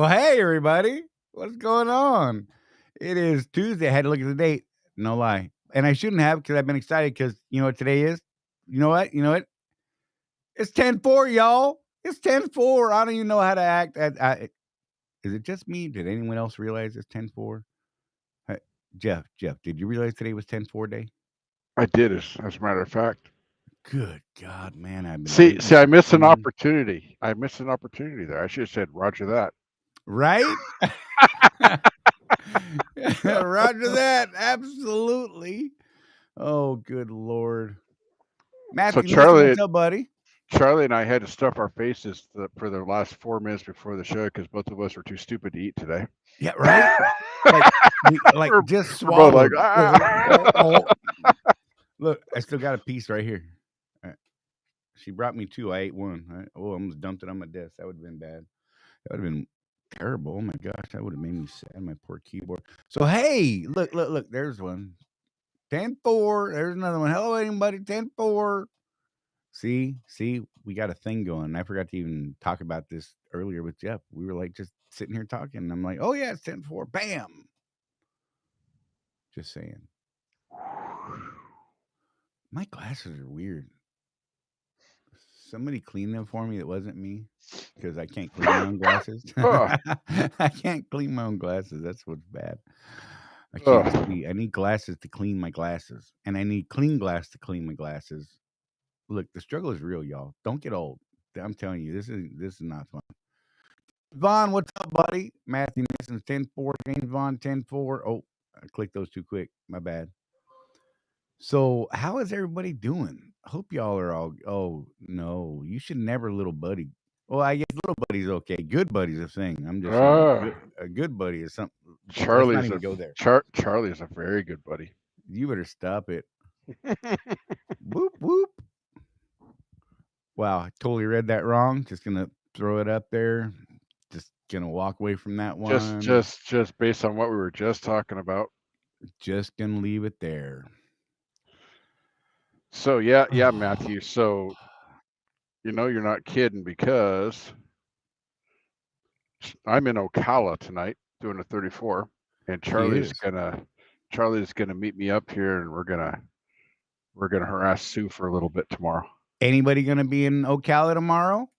Well, hey, everybody. What's going on? It is Tuesday. I had to look at the date. No lie. And I shouldn't have because I've been excited because you know what today is? You know what? It's 10-4, y'all. It's 10-4. I don't even know how to act. Is it just me? Did anyone else realize it's 10-4? Hey, Jeff, did you realize today was 10-4 day? I did, as a matter of fact. Good God, man. I've been See, waiting I for missed an 2 years. opportunity. I missed an opportunity there. I should have said Roger that. Right? Roger that. Absolutely. Oh, good Lord. So Matthew Mason, Charlie, what's up, buddy? Charlie and I had to stuff our faces for the last 4 minutes before the show because both of us were too stupid to eat today. Yeah, right? Like we're, just we're both like, swallowed. Look, I still got a piece right here. She brought me 2. I ate 1. I almost dumped it on my desk. That would have been bad. That would have been terrible. Oh my gosh, that would have made me sad. My poor keyboard. So hey, look. There's one. 10-4. There's another one. Hello, anybody? 10-4. See, we got a thing going. I forgot to even talk about this earlier with Jeff. We were like just sitting here talking. And I'm like, oh yeah, it's 10-4. Bam. Just saying. My glasses are weird. Somebody clean them for me that wasn't me. Because I can't clean my own glasses. I can't clean my own glasses. That's what's bad. I can't see. I need glasses to clean my glasses. And I need clean glass to clean my glasses. Look, the struggle is real, y'all. Don't get old. I'm telling you, this is not fun. Vaughn, what's up, buddy? Matthew Mason's 10-4. James Vaughn 10-4. Oh, I clicked those too quick. My bad. So, how is everybody doing? Hope y'all are all. Oh no, you should never little buddy. Well, I guess little buddy's okay. Good buddy's a thing. I'm just saying. A good buddy is something. Let's not even go there. Charlie is a very good buddy. You better stop it. Whoop whoop. Wow, I totally read that wrong. Just gonna throw it up there. Just gonna walk away from that one. Just based on what we were just talking about. Just gonna leave it there. So yeah, Matthew. So you're not kidding because I'm in Ocala tonight doing a 34, and Charlie's gonna meet me up here, and we're gonna harass Sue for a little bit tomorrow. Anybody gonna be in Ocala tomorrow?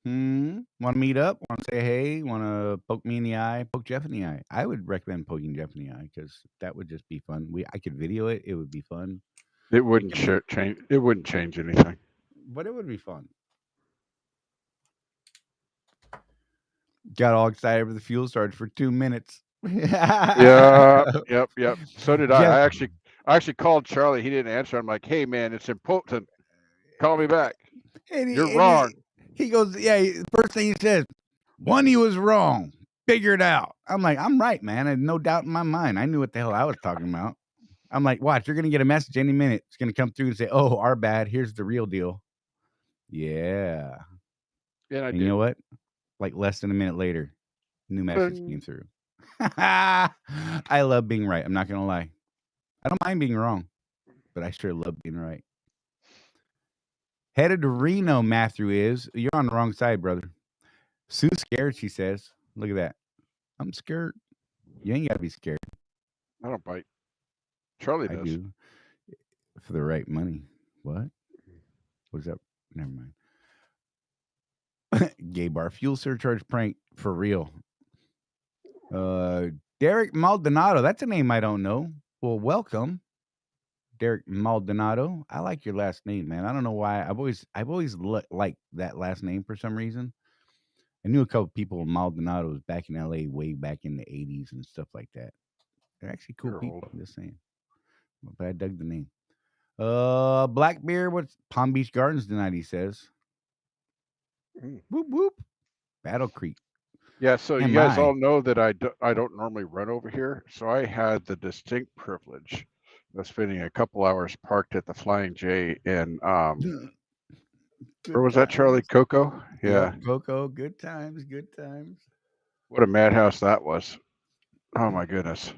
Want to meet up? Want to say hey? Want to poke me in the eye? Poke Jeff in the eye? I would recommend poking Jeff in the eye because that would just be fun. I could video it. It would be fun. It wouldn't change. It wouldn't change anything. But it would be fun. Got all excited for the fuel charge for 2 minutes. Yeah. Yep. So did I. I actually called Charlie. He didn't answer. I'm like, hey man, it's important. Call me back. You're wrong. He goes, yeah. First thing he says, one, he was wrong. Figure it out. I'm like, I'm right, man. I had no doubt in my mind. I knew what the hell I was talking about. I'm like, watch, you're gonna get a message any minute. It's gonna come through and say, oh, our bad. Here's the real deal. Yeah. Yeah, and you know what? Like less than a minute later, new message came through. I love being right. I'm not gonna lie. I don't mind being wrong, but I sure love being right. Headed to Reno, Matthew is. You're on the wrong side, brother. Sue's scared, she says. Look at that. I'm scared. You ain't got to be scared. I don't bite. Charlie does. I do. For the right money. What? What's up? Never mind. Gay bar fuel surcharge prank for real. Derek Maldonado. That's a name I don't know. Well, welcome. Derek Maldonado. I like your last name, man. I don't know why. I've always liked that last name for some reason. I knew a couple people with Maldonados back in LA way back in the 80s and stuff like that. They're actually cool people. I'm just saying. But I dug the name. Blackbeard, what's Palm Beach Gardens tonight, he says. Whoop whoop. Battle Creek. Yeah, so you guys all know that I don't normally run over here. So I had the distinct privilege of spending a couple hours parked at the Flying J in where was that, Charlie? Coco? Yeah. Coco, good times. What a madhouse that was. Oh my goodness.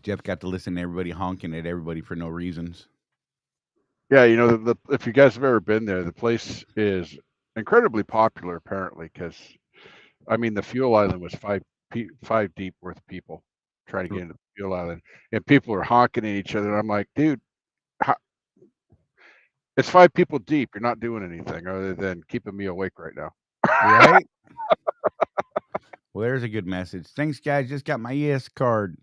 Jeff got to listen to everybody honking at everybody for no reasons. Yeah, if you guys have ever been there, the place is incredibly popular apparently because I mean, the fuel island was five deep worth of people trying to get into the fuel island, and people are honking at each other. And I'm like, dude, it's 5 people deep. You're not doing anything other than keeping me awake right now. Right? Well, there's a good message. Thanks, guys. Just got my ES card.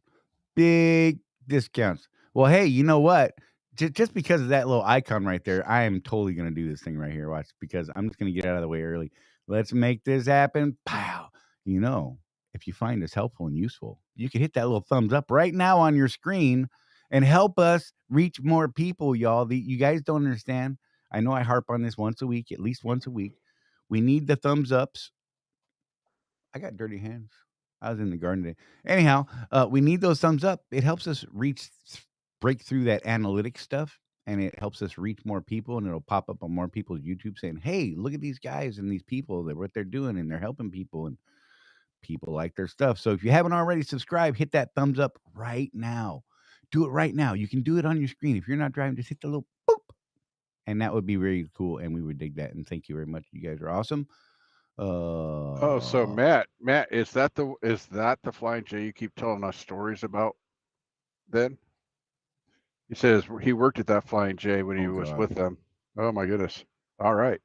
Big discounts. Well, hey, you know what? Just because of that little icon right there, I am totally going to do this thing right here. Watch, because I'm just going to get out of the way early. Let's make this happen. Pow. You know, if you find this helpful and useful, you can hit that little thumbs up right now on your screen and help us reach more people, y'all. You guys don't understand. I know I harp on this once a week, at least once a week. We need the thumbs ups. I got dirty hands. I was in the garden today. Anyhow, we need those thumbs up. It helps us break through that analytics stuff, and it helps us reach more people, and it'll pop up on more people's YouTube saying, "Hey, look at these guys and these people. That what they're doing, and they're helping people, and people like their stuff." So if you haven't already subscribed, hit that thumbs up right now. Do it right now. You can do it on your screen. If you're not driving, just hit the little boop, and that would be very cool, and we would dig that. And thank you very much. You guys are awesome. Oh, so Matt, is that the Flying J you keep telling us stories about? Then he says he worked at that Flying J when he was with them. Oh my goodness! All right,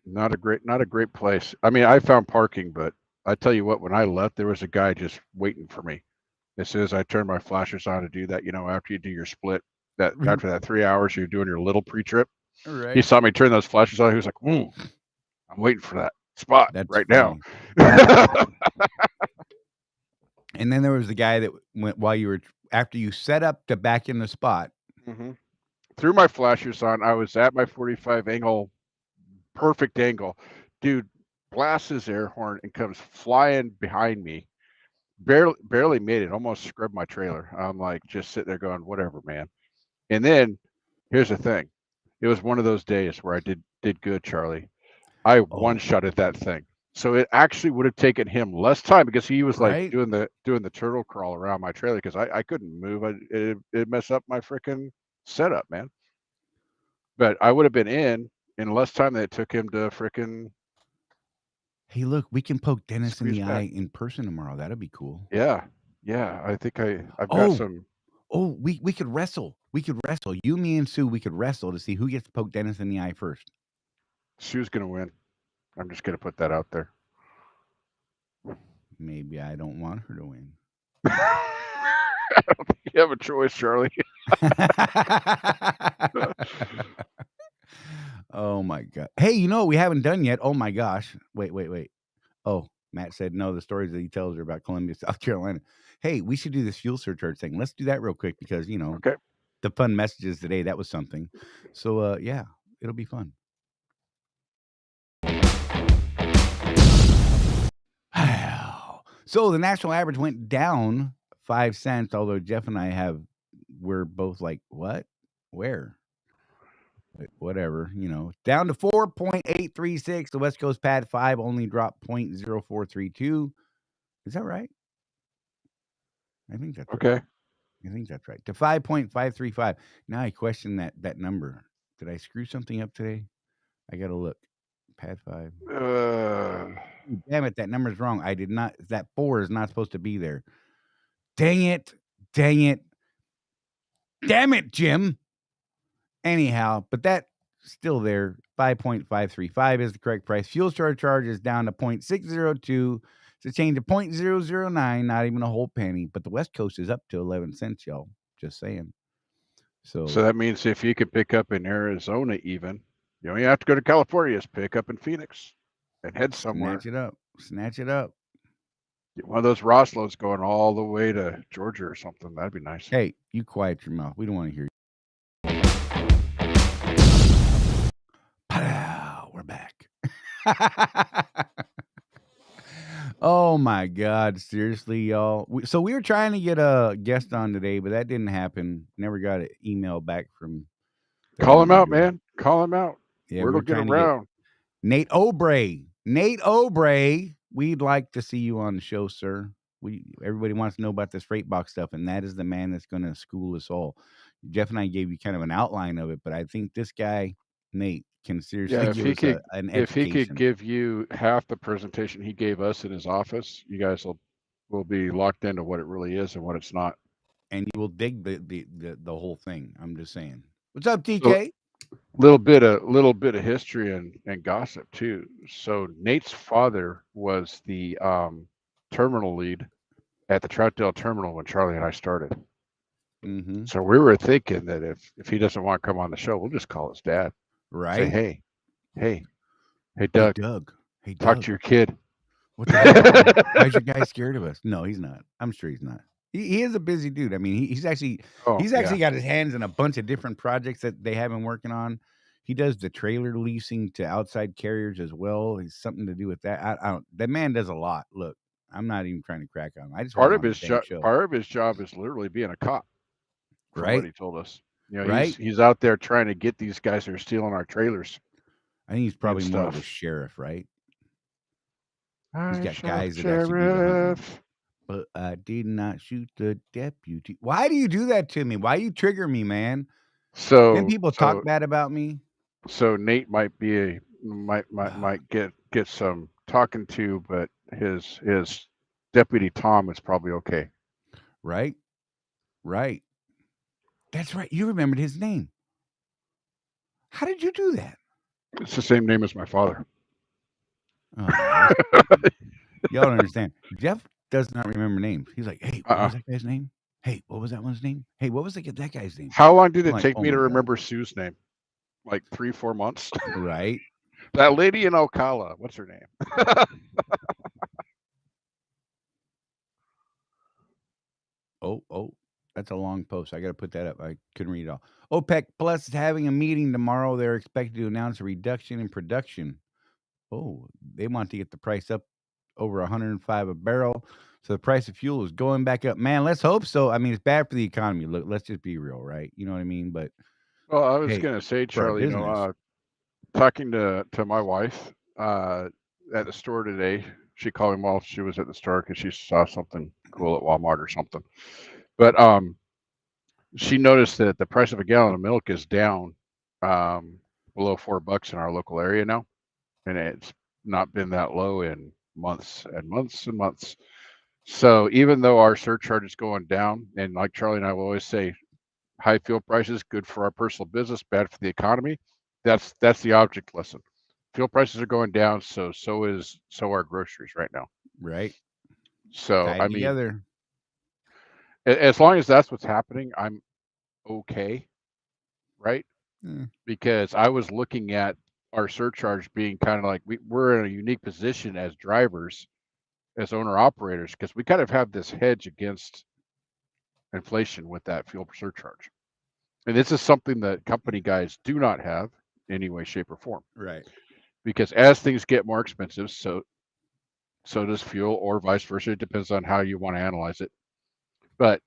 not a great place. I mean, I found parking, but I tell you what, when I left, there was a guy just waiting for me. As soon as I turned my flashers on to do that, after you do your split, that after that 3 hours you're doing your little pre-trip, right. He saw me turn those flashers on. He was like, I'm waiting for that spot right now. And then there was the guy that went while you were, after you set up to back in the spot. Mm-hmm. Threw my flashers on. I was at my 45 angle, perfect angle. Dude blasts his air horn and comes flying behind me. Barely made it. Almost scrubbed my trailer. I'm like just sitting there going, whatever, man. And then here's the thing. It was one of those days where I did good, Charlie. I one-shotted that thing. So it actually would have taken him less time because he was like doing the turtle crawl around my trailer because I couldn't move. It messed up my freaking setup, man. But I would have been in less time than it took him to freaking. Hey, look, we can poke Dennis in the eye in person tomorrow. That'd be cool. Yeah. I think I've got some. Oh, we could wrestle. We could wrestle. You, me, and Sue. We could wrestle to see who gets to poke Dennis in the eye first. Sue's gonna win. I'm just gonna put that out there. Maybe I don't want her to win. I don't think you have a choice, Charlie. Oh my god! Hey, you know what we haven't done yet? Oh my gosh! Wait. Oh, Matt said no. The stories that he tells are about Columbia, South Carolina. Hey, we should do this fuel surcharge thing. Let's do that real quick because the fun messages today. That was something. So yeah, it'll be fun. So the national average went down 5 cents, although Jeff and I we're both like, what? Where? But whatever, down to 4.836. The West Coast Pad 5 only dropped 0.0432. Is that right? I think that's okay. Right. I think that's right. To 5.535. Now I question that number. Did I screw something up today? I got to look. Pad 5. Damn it, that number's wrong. I did not. That 4 is not supposed to be there. Dang it. Damn it, Jim. Anyhow, but that's still there. 5.535 is the correct price. Fuel surcharge is down to 0.602. It's a change of 0.009, not even a whole penny. But the West Coast is up to 11 cents, y'all. Just saying. So that means if you could pick up in Arizona even, you don't even have to go to California. Just pick up in Phoenix and head somewhere. Snatch it up. Get one of those Roslows going all the way to Georgia or something. That'd be nice. Hey, you quiet your mouth. We don't want to hear you. We're back. Oh my God! Seriously, y'all. So we were trying to get a guest on today, but that didn't happen. Never got an email back from. Call him out, man. Call him out. Yeah, we're get around. Nate Obrey. We'd like to see you on the show, sir. Everybody wants to know about this freight box stuff, and that is the man that's going to school us all. Jeff and I gave you kind of an outline of it, but I think this guy Nate can seriously give us an if he could education. give you half the presentation he gave us in his office, you guys will be locked into what it really is and what it's not. And you will dig the whole thing. I'm just saying. What's up, So, DK? little bit of history and gossip too. So Nate's father was the terminal lead at the Troutdale terminal when Charley and I started. Mm-hmm. So we were thinking that if he doesn't want to come on the show, we'll just call his dad. Right. Say, hey, Doug. Hey, Doug. Talk to your kid. What the hell? Why is your guy scared of us? No, he's not. I'm sure he's not. He is a busy dude. I mean, he's actually got his hands in a bunch of different projects that they have been working on. He does the trailer leasing to outside carriers as well. He's something to do with that. I don't. That man does a lot. Look, I'm not even trying to crack on him. I just part of his job is literally being a cop. From what he told us. You know, he's out there trying to get these guys that are stealing our trailers. I think he's probably more of a sheriff, right? He's got guys that actually do the hunting. But I did not shoot the deputy. Why do you do that to me? Why you trigger me, man? So then people talk bad about me. So Nate might get some talking to, but his deputy Tom is probably okay. Right. That's right. You remembered his name. How did you do that? It's the same name as my father. Oh, y'all don't understand. Jeff does not remember names. He's like, hey, what was that guy's name? Hey, what was that one's name? Hey, what was that guy's name? How long did it take me to remember Sue's name? Like 3-4 months. Right. That lady in Ocala, what's her name? Oh, that's a long post. I got to put that up. I couldn't read it all. OPEC Plus is having a meeting tomorrow. They're expected to announce a reduction in production. Oh, they want to get the price up over $105 a barrel. So the price of fuel is going back up. Man, let's hope so. I mean, it's bad for the economy. Look, let's just be real, right? You know what I mean? But well, I was going to say, Charlie, talking to my wife at the store today, she called me while she was at the store because she saw something cool at Walmart or something. But she noticed that the price of a gallon of milk is down below $4 in our local area now, and it's not been that low in months and months and months. So even though our surcharge is going down, and like Charlie and I will always say, high fuel prices good for our personal business, bad for the economy. That's the object lesson. Fuel prices are going down, so are groceries right now. Right. So I mean, together. As long as that's what's happening, I'm okay, right? Because I was looking at our surcharge being kind of like we're in a unique position as drivers, as owner operators, because we kind of have this hedge against inflation with that fuel surcharge. And this is something that company guys do not have in any way, shape, or form. Right. Because as things get more expensive, so does fuel, or vice versa. It depends on how you want to analyze it. But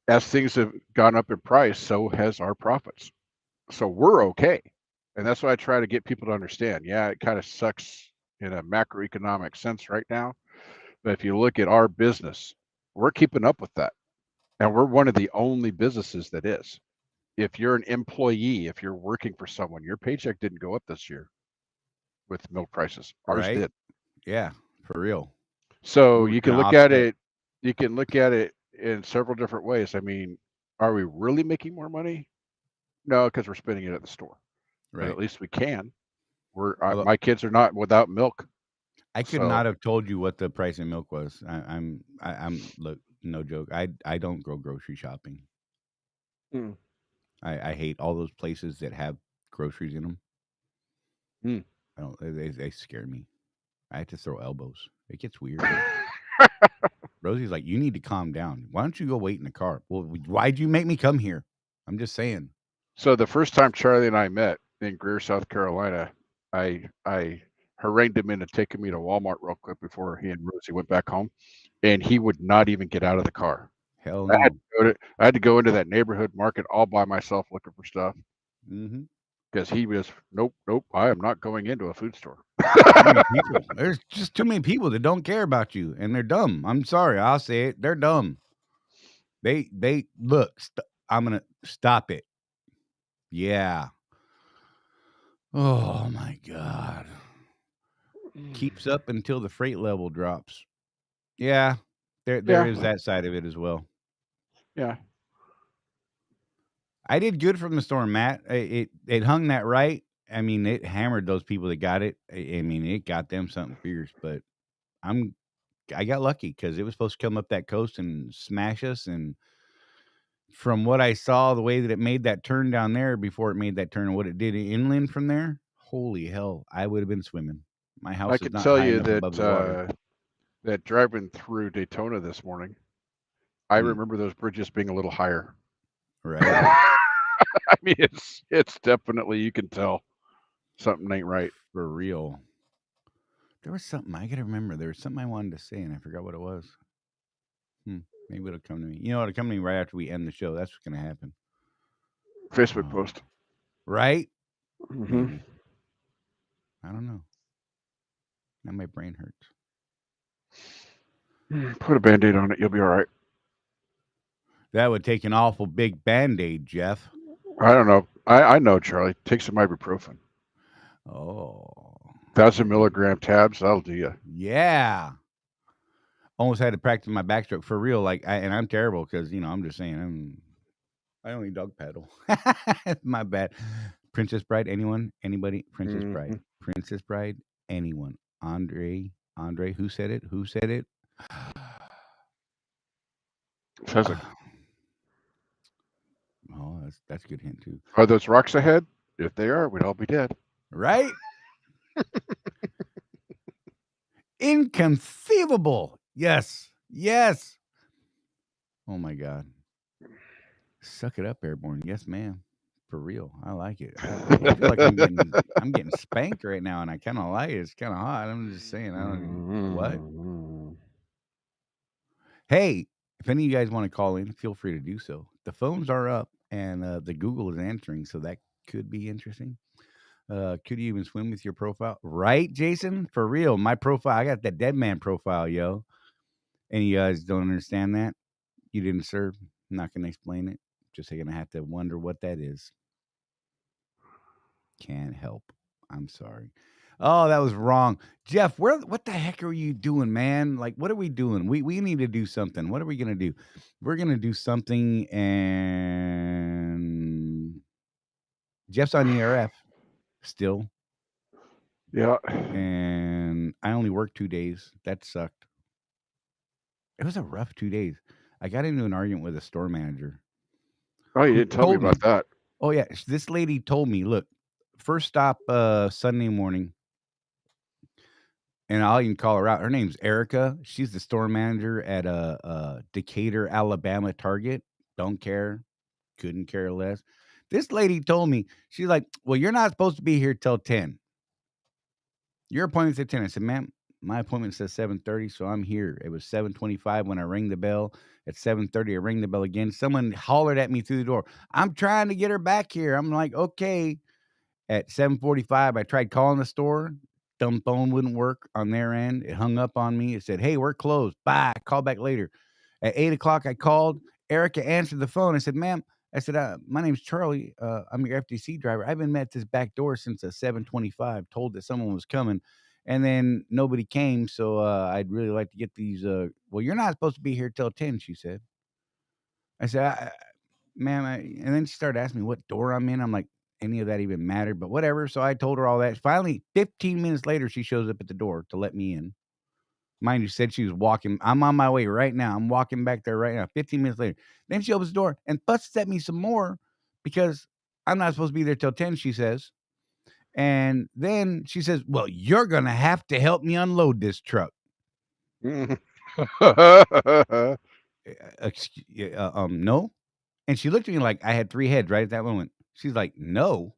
as things have gone up in price, so has our profits. So we're okay. And that's what I try to get people to understand. Yeah, it kind of sucks in a macroeconomic sense right now. But if you look at our business, we're keeping up with that. And we're one of the only businesses that is. If you're an employee, if you're working for someone, your paycheck didn't go up this year with milk prices. Ours did. Yeah, for real. So you can look at it. You can look at it in several different ways. I mean, are we really making more money? No, because we're spending it at the store. Right. But at least we can. My kids are not without milk. I could not have told you what the price of milk was. I'm look, no joke. I don't go grocery shopping. I hate all those places that have groceries in them. I don't. They scare me. I have to throw elbows. It gets weird. Rosie's like, you need to calm down. Why don't you go wait in the car? Well, why'd you make me come here? I'm just saying. So the first time Charlie and I met in Greer, South Carolina, I harangued him into taking me to Walmart real quick before he and Rosie went back home, and he would not even get out of the car. Hell no. I had to go into that neighborhood market all by myself looking for stuff. Because he was, nope, I am not going into a food store. There's just too many people that don't care about you, and they're dumb. I'm sorry, I'll say it. They're dumb. They look. I'm gonna stop it. Yeah. Oh my God. Keeps up until the freight level drops. Yeah. There is Yeah. that side of it as well. Yeah. I did good from the storm, Matt. It hung that right. I mean, it hammered those people that got it. I mean, it got them something fierce, but I got lucky because it was supposed to come up that coast and smash us. And from what I saw, the way that it made that turn down there before it made that turn and what it did inland from there, holy hell, I would have been swimming. My I house is can not tell high you enough above the water. that driving through Daytona this morning, I Hmm. remember those bridges being a little higher. Right? I mean, it's definitely, you can tell something ain't right. For real. There was something I gotta remember. There was something I wanted to say and I forgot what it was. Maybe it'll come to me. You know, it'll come to me right after we end the show. That's what's gonna happen. Facebook post. Right? Mm-hmm. Maybe. I don't know. Now my brain hurts. Put a Band-Aid on it. You'll be all right. That would take an awful big Band-Aid, Jeff. I don't know. I know, Charlie. Take some ibuprofen. Oh. 1,000 milligram tabs. That'll do you. Yeah. Almost had to practice my backstroke for real. And I'm terrible because, I'm just saying, I only dog paddle. My bad. Princess Bride, anyone? Anybody? Princess Bride. Princess Bride, anyone? Andre, who said it? Who said it? Sounds like. Oh, that's a good hint too. Are those rocks ahead? If they are, we'd all be dead. Right? Inconceivable. Yes. Yes. Oh my God. Suck it up, Airborne. Yes, ma'am. For real. I like it. I feel like I'm getting spanked right now, and I kind of like it. It's kind of hot. I'm just saying. I don't. What? Hey, if any of you guys want to call in, feel free to do so. The phones are up, and the Google is answering, so that could be interesting. Could you even swim with your profile? Right, Jason? For real. My profile, I got that dead man profile, yo. And you guys don't understand that? You didn't serve? I'm not going to explain it. Just going to have to wonder what that is. Can't help. I'm sorry. Oh, that was wrong. Jeff, what the heck are you doing, man? Like, what are we doing? We need to do something. What are we going to do? We're going to do something, and Jeff's on ERF still. Yeah. And I only worked 2 days. That sucked. It was a rough 2 days. I got into an argument with a store manager. Oh, you didn't tell me about that. Oh, yeah. This lady told me, look, first stop Sunday morning, and I'll even call her out. Her name's Erica. She's the store manager at a Decatur, Alabama Target. Don't care. Couldn't care less. This lady told me, she's like, well, you're not supposed to be here till 10. Your appointment's at 10. I said, ma'am, my appointment says 7:30, so I'm here. It was 7:25 when I rang the bell. At 7:30, I rang the bell again. Someone hollered at me through the door. I'm trying to get her back here. I'm like, okay. At 7:45, I tried calling the store. Dumb phone wouldn't work on their end. It hung up on me. It said, hey, we're closed. Bye. Call back later. At 8 o'clock, I called. Erica answered the phone. I said, ma'am, my name's Charlie. I'm your FTC driver. I've been at this back door since 7:25, told that someone was coming, and then nobody came. So I'd really like to get these. Well, you're not supposed to be here till 10, she said. I said, ma'am, and then she started asking me what door I'm in. I'm like, any of that even mattered, but whatever. So I told her all that. Finally, 15 minutes later, she shows up at the door to let me in. Mind you, said she was walking. I'm on my way right now. I'm walking back there right now. 15 minutes later. Then she opens the door and busts at me some more because I'm not supposed to be there till 10, she says. And then she says, well, you're going to have to help me unload this truck. No. And she looked at me like I had 3 heads right at that moment. She's like, no.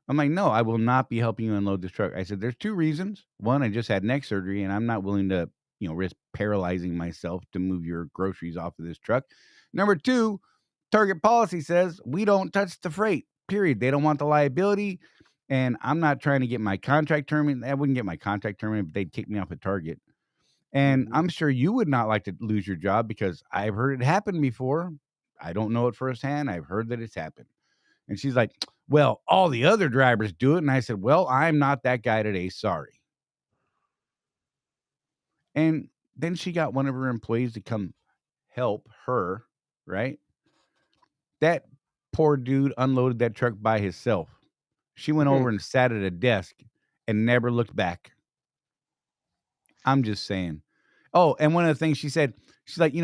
I'm like, no, I will not be helping you unload this truck. I said, there's 2 reasons. One, I just had neck surgery and I'm not willing to, risk paralyzing myself to move your groceries off of this truck. Number 2, Target policy says we don't touch the freight, period. They don't want the liability. And I'm not trying to get my contract terminated. I wouldn't get my contract terminated, but they'd kick me off at Target. And I'm sure you would not like to lose your job because I've heard it happen before. I don't know it firsthand. I've heard that it's happened. And she's like, well, all the other drivers do it. And I said, well, I'm not that guy today. Sorry. And then she got one of her employees to come help her, right? That poor dude unloaded that truck by himself. She went over and sat at a desk and never looked back. I'm just saying. Oh, and one of the things she said, she's like,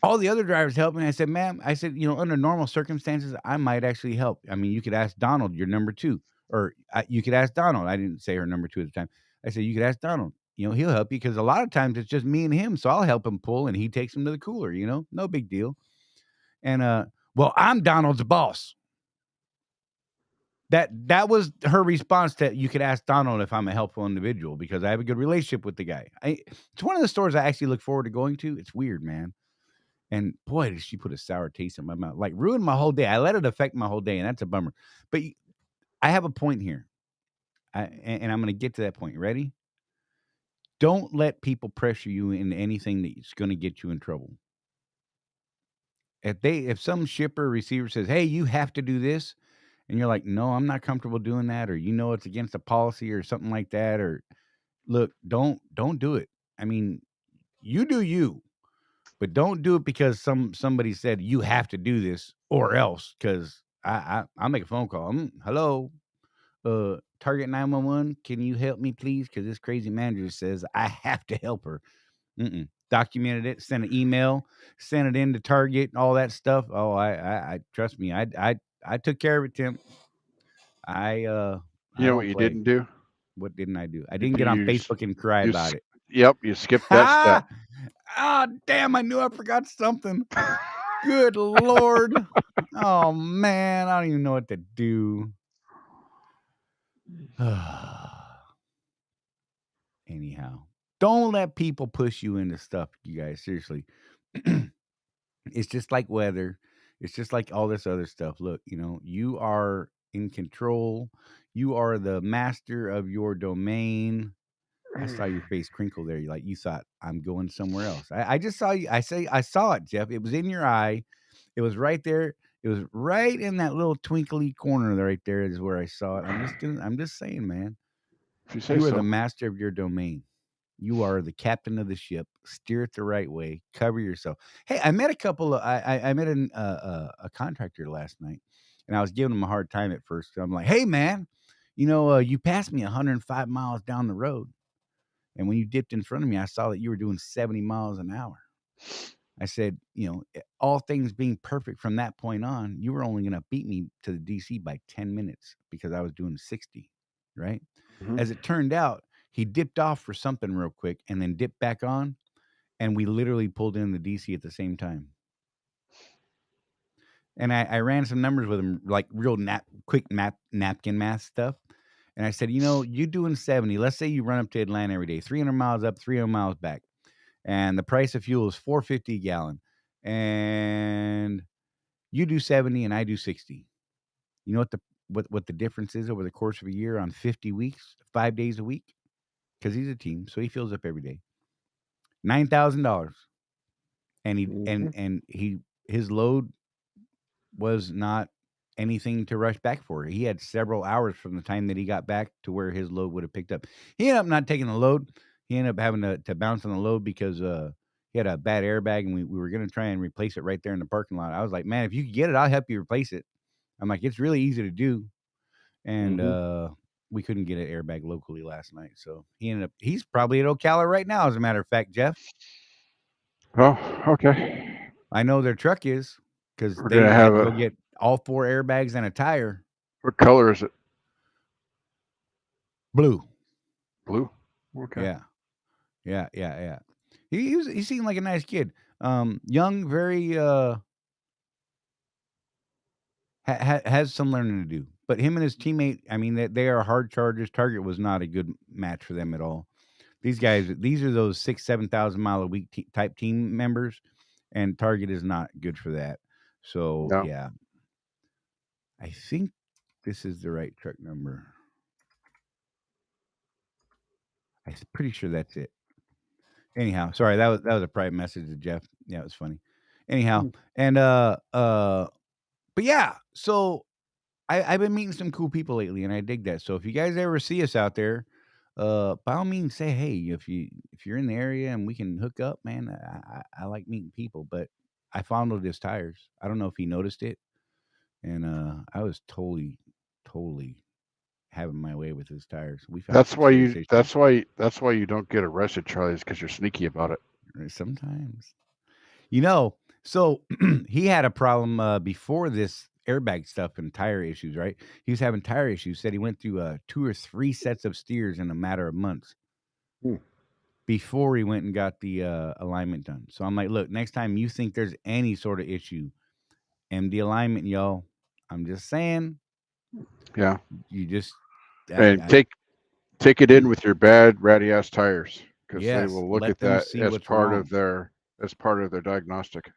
all the other drivers help me. I said, ma'am, under normal circumstances, I might actually help. I mean, you could ask Donald, your number 2, or you could ask Donald. I didn't say her number 2 at the time. I said, you could ask Donald. He'll help you because a lot of times it's just me and him. So I'll help him pull and he takes him to the cooler, no big deal. And, well, I'm Donald's boss. That was her response to, you could ask Donald if I'm a helpful individual because I have a good relationship with the guy. It's one of the stores I actually look forward to going to. It's weird, man. And boy, did she put a sour taste in my mouth. Like, ruined my whole day. I let it affect my whole day, and that's a bummer. But I have a point here. And I'm going to get to that point. Ready? Don't let people pressure you into anything that's going to get you in trouble. If some shipper or receiver says, hey, you have to do this, and you're like, no, I'm not comfortable doing that, or it's against a policy or something like that, or look, don't do it. I mean, you do you. But don't do it because somebody said you have to do this or else. Because I'll make a phone call. Hello, Target 911. Can you help me, please? Because this crazy manager says I have to help her. Documented it. Sent an email. Sent it in to Target. All that stuff. Oh, I trust me. I took care of it, Tim. You know what you didn't do? What didn't I do? I didn't get on Facebook and cry about it. Yep, you skipped that step. Ah, damn, I knew I forgot something. Good Lord. Oh, man, I don't even know what to do. Anyhow, don't let people push you into stuff, you guys. Seriously. It's just like weather. It's just like all this other stuff. Look, you are in control. You are the master of your domain. I saw your face crinkle there. You thought I'm going somewhere else. I just saw you. I saw it, Jeff. It was in your eye. It was right there. It was right in that little twinkly corner right there is where I saw it. I'm just saying, man. You are the master of your domain. You are the captain of the ship. Steer it the right way. Cover yourself. Hey, I met I met a contractor last night, and I was giving him a hard time at first. I'm like, hey, man, you passed me 105 miles down the road. And when you dipped in front of me, I saw that you were doing 70 miles an hour. I said, all things being perfect from that point on, you were only going to beat me to the DC by 10 minutes because I was doing 60, right? Mm-hmm. As it turned out, he dipped off for something real quick and then dipped back on, and we literally pulled in the DC at the same time. And I ran some numbers with him, like real quick napkin math stuff. And I said, you doing 70. Let's say you run up to Atlanta every day, 300 miles up, 300 miles back. And the price of fuel is $4.50 a gallon. And you do 70 and I do 60. You know what the difference is over the course of a year on 50 weeks, 5 days a week? Because he's a team, so he fills up every day. $9,000. And his load was not anything to rush back for. He had several hours from the time that he got back to where his load would have picked up. He ended up not taking the load. He ended up having to bounce on the load because he had a bad airbag, and we were going to try and replace it right there in the parking lot. I was like, man, if you could get it, I'll help you replace it. I'm like, it's really easy to do. And we couldn't get an airbag locally last night. So he's probably at Ocala right now, as a matter of fact, Jeff. Oh, okay. I know their truck is, because they had to go get all 4 airbags and a tire. What color is it? Blue. Blue? Okay. Yeah. He seemed like a nice kid. Young, very has some learning to do. But him and his teammate, I mean, they are hard chargers. Target was not a good match for them at all. These are those 6,000-7,000 mile a week type team members, and Target is not good for that. So no. Yeah, I think this is the right truck number. I'm pretty sure that's it. Anyhow, sorry, that was a private message to Jeff. Yeah, it was funny. Anyhow, and but yeah, So I've been meeting some cool people lately, and I dig that. So if you guys ever see us out there, by all means, say hey. If you're in the area and we can hook up, man. I like meeting people, but I fondled his tires. I don't know if he noticed it, and I was totally having my way with his tires. We found That's some why serious you. issues. That's why you don't get arrested, Charlie, is because you're sneaky about it. Sometimes, you know. So he had a problem before this airbag stuff and tire issues. Right, he was having tire issues. Said he went through 2 or 3 sets of steers in a matter of months Hmm. before he went and got the alignment done. So I'm like, look, next time you think there's any sort of issue, MD alignment, y'all. I'm just saying, Yeah, you just, and I take it in with your bad ratty ass tires, because they yes, will look let at them that see what's wrong. as part of their diagnostic.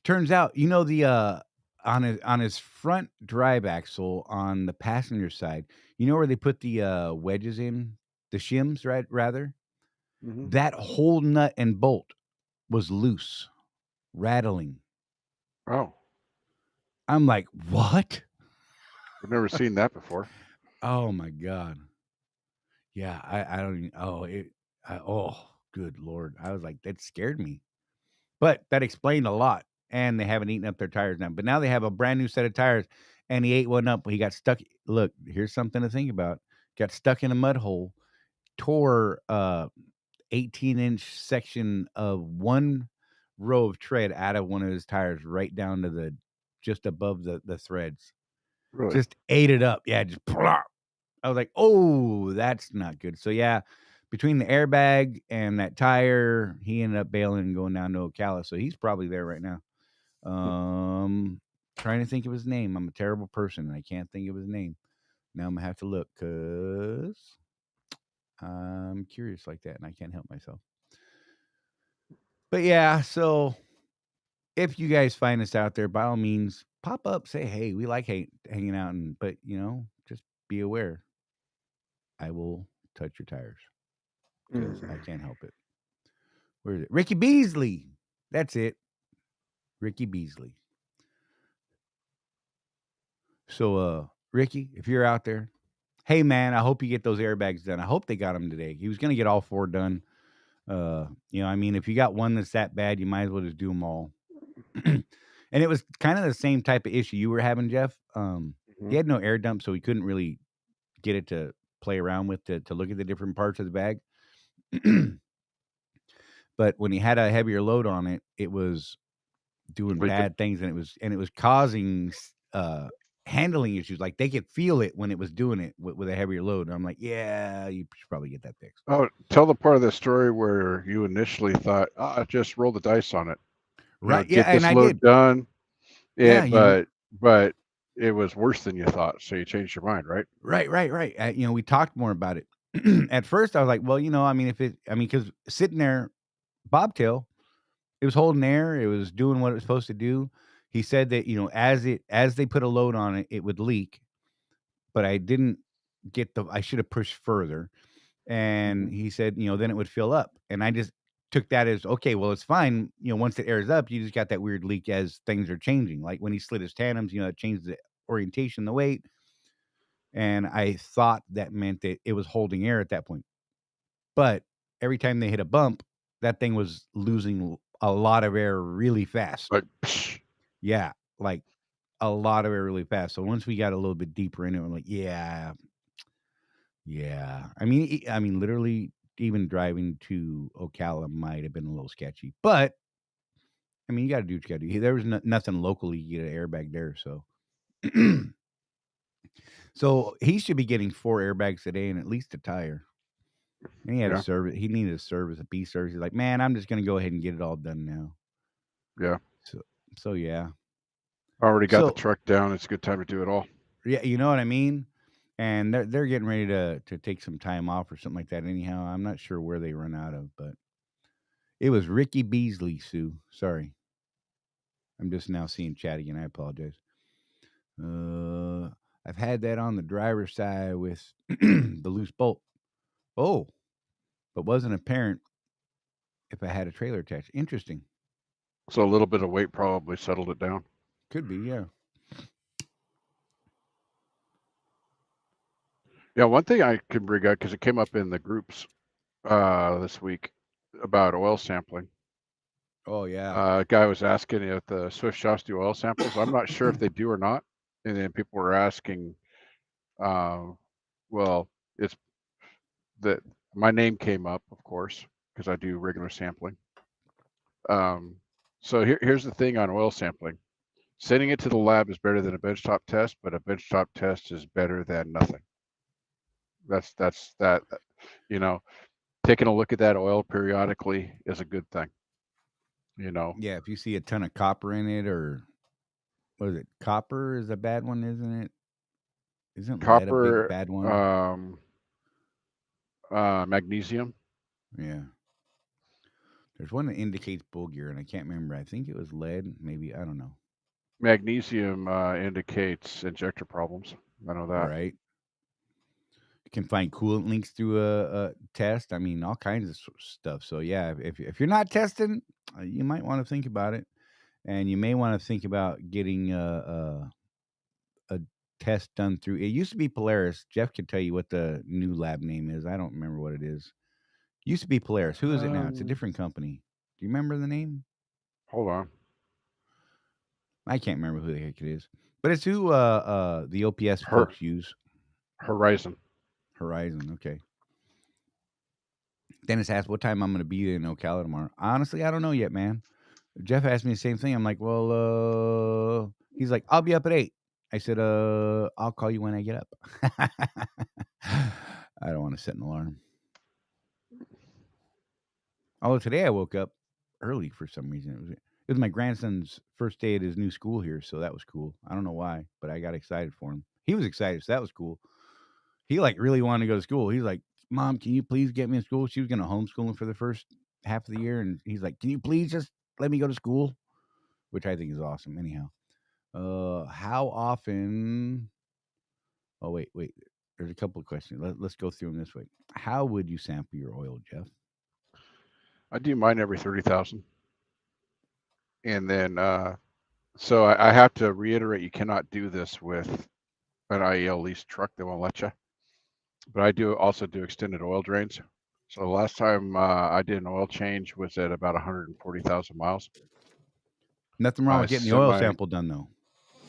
Turns out, the on his front drive axle on the passenger side, you know where they put the wedges in, the shims, right? Rather, Hmm. that whole nut and bolt was loose, rattling. Oh, I'm like, what? I've never seen that before. Oh my god. Yeah, I don't even. Oh, good lord. I was like, that scared me. But that explained a lot. And they haven't eaten up their tires now. But now they have a brand new set of tires, and he ate one up. He got stuck. Look, here's something to think about. Got stuck in a mud hole, tore 18-inch section of one row of tread out of one of his tires, right down to the just above the threads. Really? Just ate it up. Yeah, just plop. I was like, "Oh, that's not good." So yeah, between the airbag and that tire, he ended up bailing and going down to Ocala. So he's probably there right now. Hmm. Trying to think of his name. I'm a terrible person and I can't think of his name. Now I'm gonna have to look because I'm curious like that and I can't help myself. But yeah, so if you guys find us out there, by all means, pop up, say hey. We like hanging out, and but just be aware. I will touch your tires because I Mm. can't help it. Where is it? Ricky Beasley. That's it. Ricky Beasley. So, Ricky, if you're out there, hey man, I hope you get those airbags done. I hope they got them today. He was going to get all 4 done. I mean, if you got one that's that bad, you might as well just do them all. And it was kind of the same type of issue you were having, Jeff. He Mhm. had no air dump, so he couldn't really get it to play around with to look at the different parts of the bag. But when he had a heavier load on it, it was doing Leaking. bad things, and it was causing handling issues. Like they could feel it when it was doing it with a heavier load. And I'm like, yeah, you should probably get that fixed. Oh, tell the part of the story where you initially thought, just roll the dice on it. Right? Yeah, Get and this I load did. done. Yeah, Yeah, but it was worse than you thought, so you changed your mind, right? right. We talked more about it. At first, I was like, well, I mean, because sitting there, bobtail, it was holding air, it was doing what it was supposed to do. He said that as they put a load on it, it would leak, but I didn't I should have pushed further. And Mhm. he said, then it would fill up. And I just took that as okay, well, it's fine. Once it airs up, you just got that weird leak as things are changing. Like when he slid his tandems, it changed the orientation, the weight. And I thought that meant that it was holding air at that point. But every time they hit a bump, that thing was losing a lot of air really fast. Like, Yeah, like a lot of air really fast. So once we got a little bit deeper in it, we're like, yeah, yeah. I mean, literally, even driving to Ocala might have been a little sketchy, but I mean, you got to do what you got to do. There was nothing locally you get an airbag there, so so he should be getting 4 airbags today and at least a tire. And he had a yeah, service. He needed a service, a B service. He's like, man, I'm just gonna go ahead and get it all done now. yeah. So, so yeah, Already got the so truck down. It's a good time to do it all. yeah, you know what I mean. And they're getting ready to take some time off or something like that. Anyhow, I'm not sure where they run out of, but it was Ricky Beasley, Sue. Sorry. I'm just now seeing chat again. I apologize. Uh, I've had that on the driver's side with the loose bolt. Oh, but wasn't apparent if I had a trailer attached. Interesting. So a little bit of weight probably settled it down. Could be, yeah. Yeah, one thing I can bring up, because it came up in the groups this week about oil sampling. Oh yeah. A guy was asking if the Swift shops do oil samples. I'm not sure if they do or not. And then people were asking, well, it's that my name came up, of course, because I do regular sampling. So here's the thing on oil sampling. Sending it to the lab is better than a benchtop test, but a benchtop test is better than nothing. That's that. You know, taking a look at that oil periodically is a good thing. Yeah, if you see a ton of copper in it, or what is it? Copper is a bad one, isn't it? Isn't lead a big Copper, bad one? magnesium. Yeah. There's one that indicates bull gear, and I can't remember. I think it was lead, maybe. I don't know. Magnesium indicates injector problems. I know that. Right. You can find coolant leaks through a test. I mean, all kinds of stuff. So yeah, if you're not testing, you might want to think about it, and you may want to think about getting a test done through. It used to be Polaris. Jeff can tell you what the new lab name is. I don't remember what it is. Used to be Polaris. Who is it now? It's a different company. Do you remember the name? Hold on. I can't remember who the heck it is, but it's who the OPS Her folks use. Horizon. Horizon. Okay. Dennis asked what time I'm going to be in Ocala tomorrow. Honestly, I don't know yet, man. Jeff asked me the same thing. I'm like, well, he's like, I'll be up at 8. I said, I'll call you when I get up. I don't want to set an alarm. Although today I woke up early for some reason. It was my grandson's first day at his new school here, so that was cool. I don't know why, but I got excited for him. He was excited, so that was cool. He like really wanted to go to school. He's like, "Mom, can you please get me in school?" She was going to homeschool him for the first half of the year, and he's like, "Can you please just let me go to school?" Which I think is awesome. Anyhow, how often? Oh wait. There's a couple of questions. Let's go through them this way. How would you sample your oil, Jeff? I do mine every 30,000. And then, so I have to reiterate, you cannot do this with an IEL leased truck. They won't let you. But I do also do extended oil drains. So the last time I did an oil change was at about 140,000 miles. Nothing wrong with getting the oil sample done, though.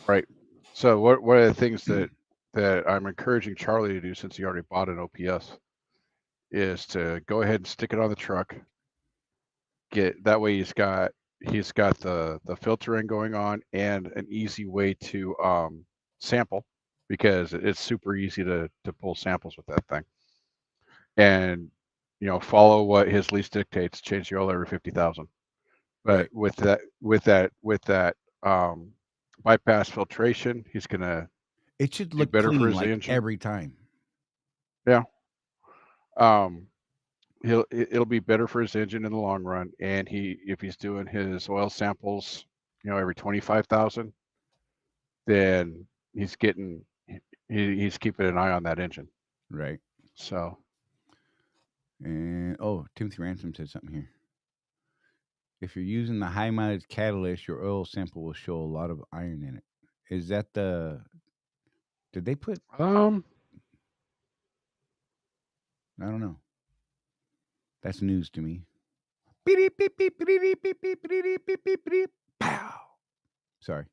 Right. So one of the things that I'm encouraging Charley to do, since he already bought an OPS, is to go ahead and stick it on the truck. Get that way he's got the filtering going on and an easy way to sample, because it's super easy to pull samples with that thing. And follow what his lease dictates, change the oil every 50,000. But right. with that bypass filtration, he's gonna It should do look better for clean his like engine. every time. Yeah. It'll be better for his engine in the long run. And if he's doing his oil samples, every 25,000, then he's keeping an eye on that engine. Right. So. And Timothy Ransom said something here. If you're using the high mileage catalyst, your oil sample will show a lot of iron in it. Is that the? Did they put? I don't know. That's news to me. Pow. Sorry.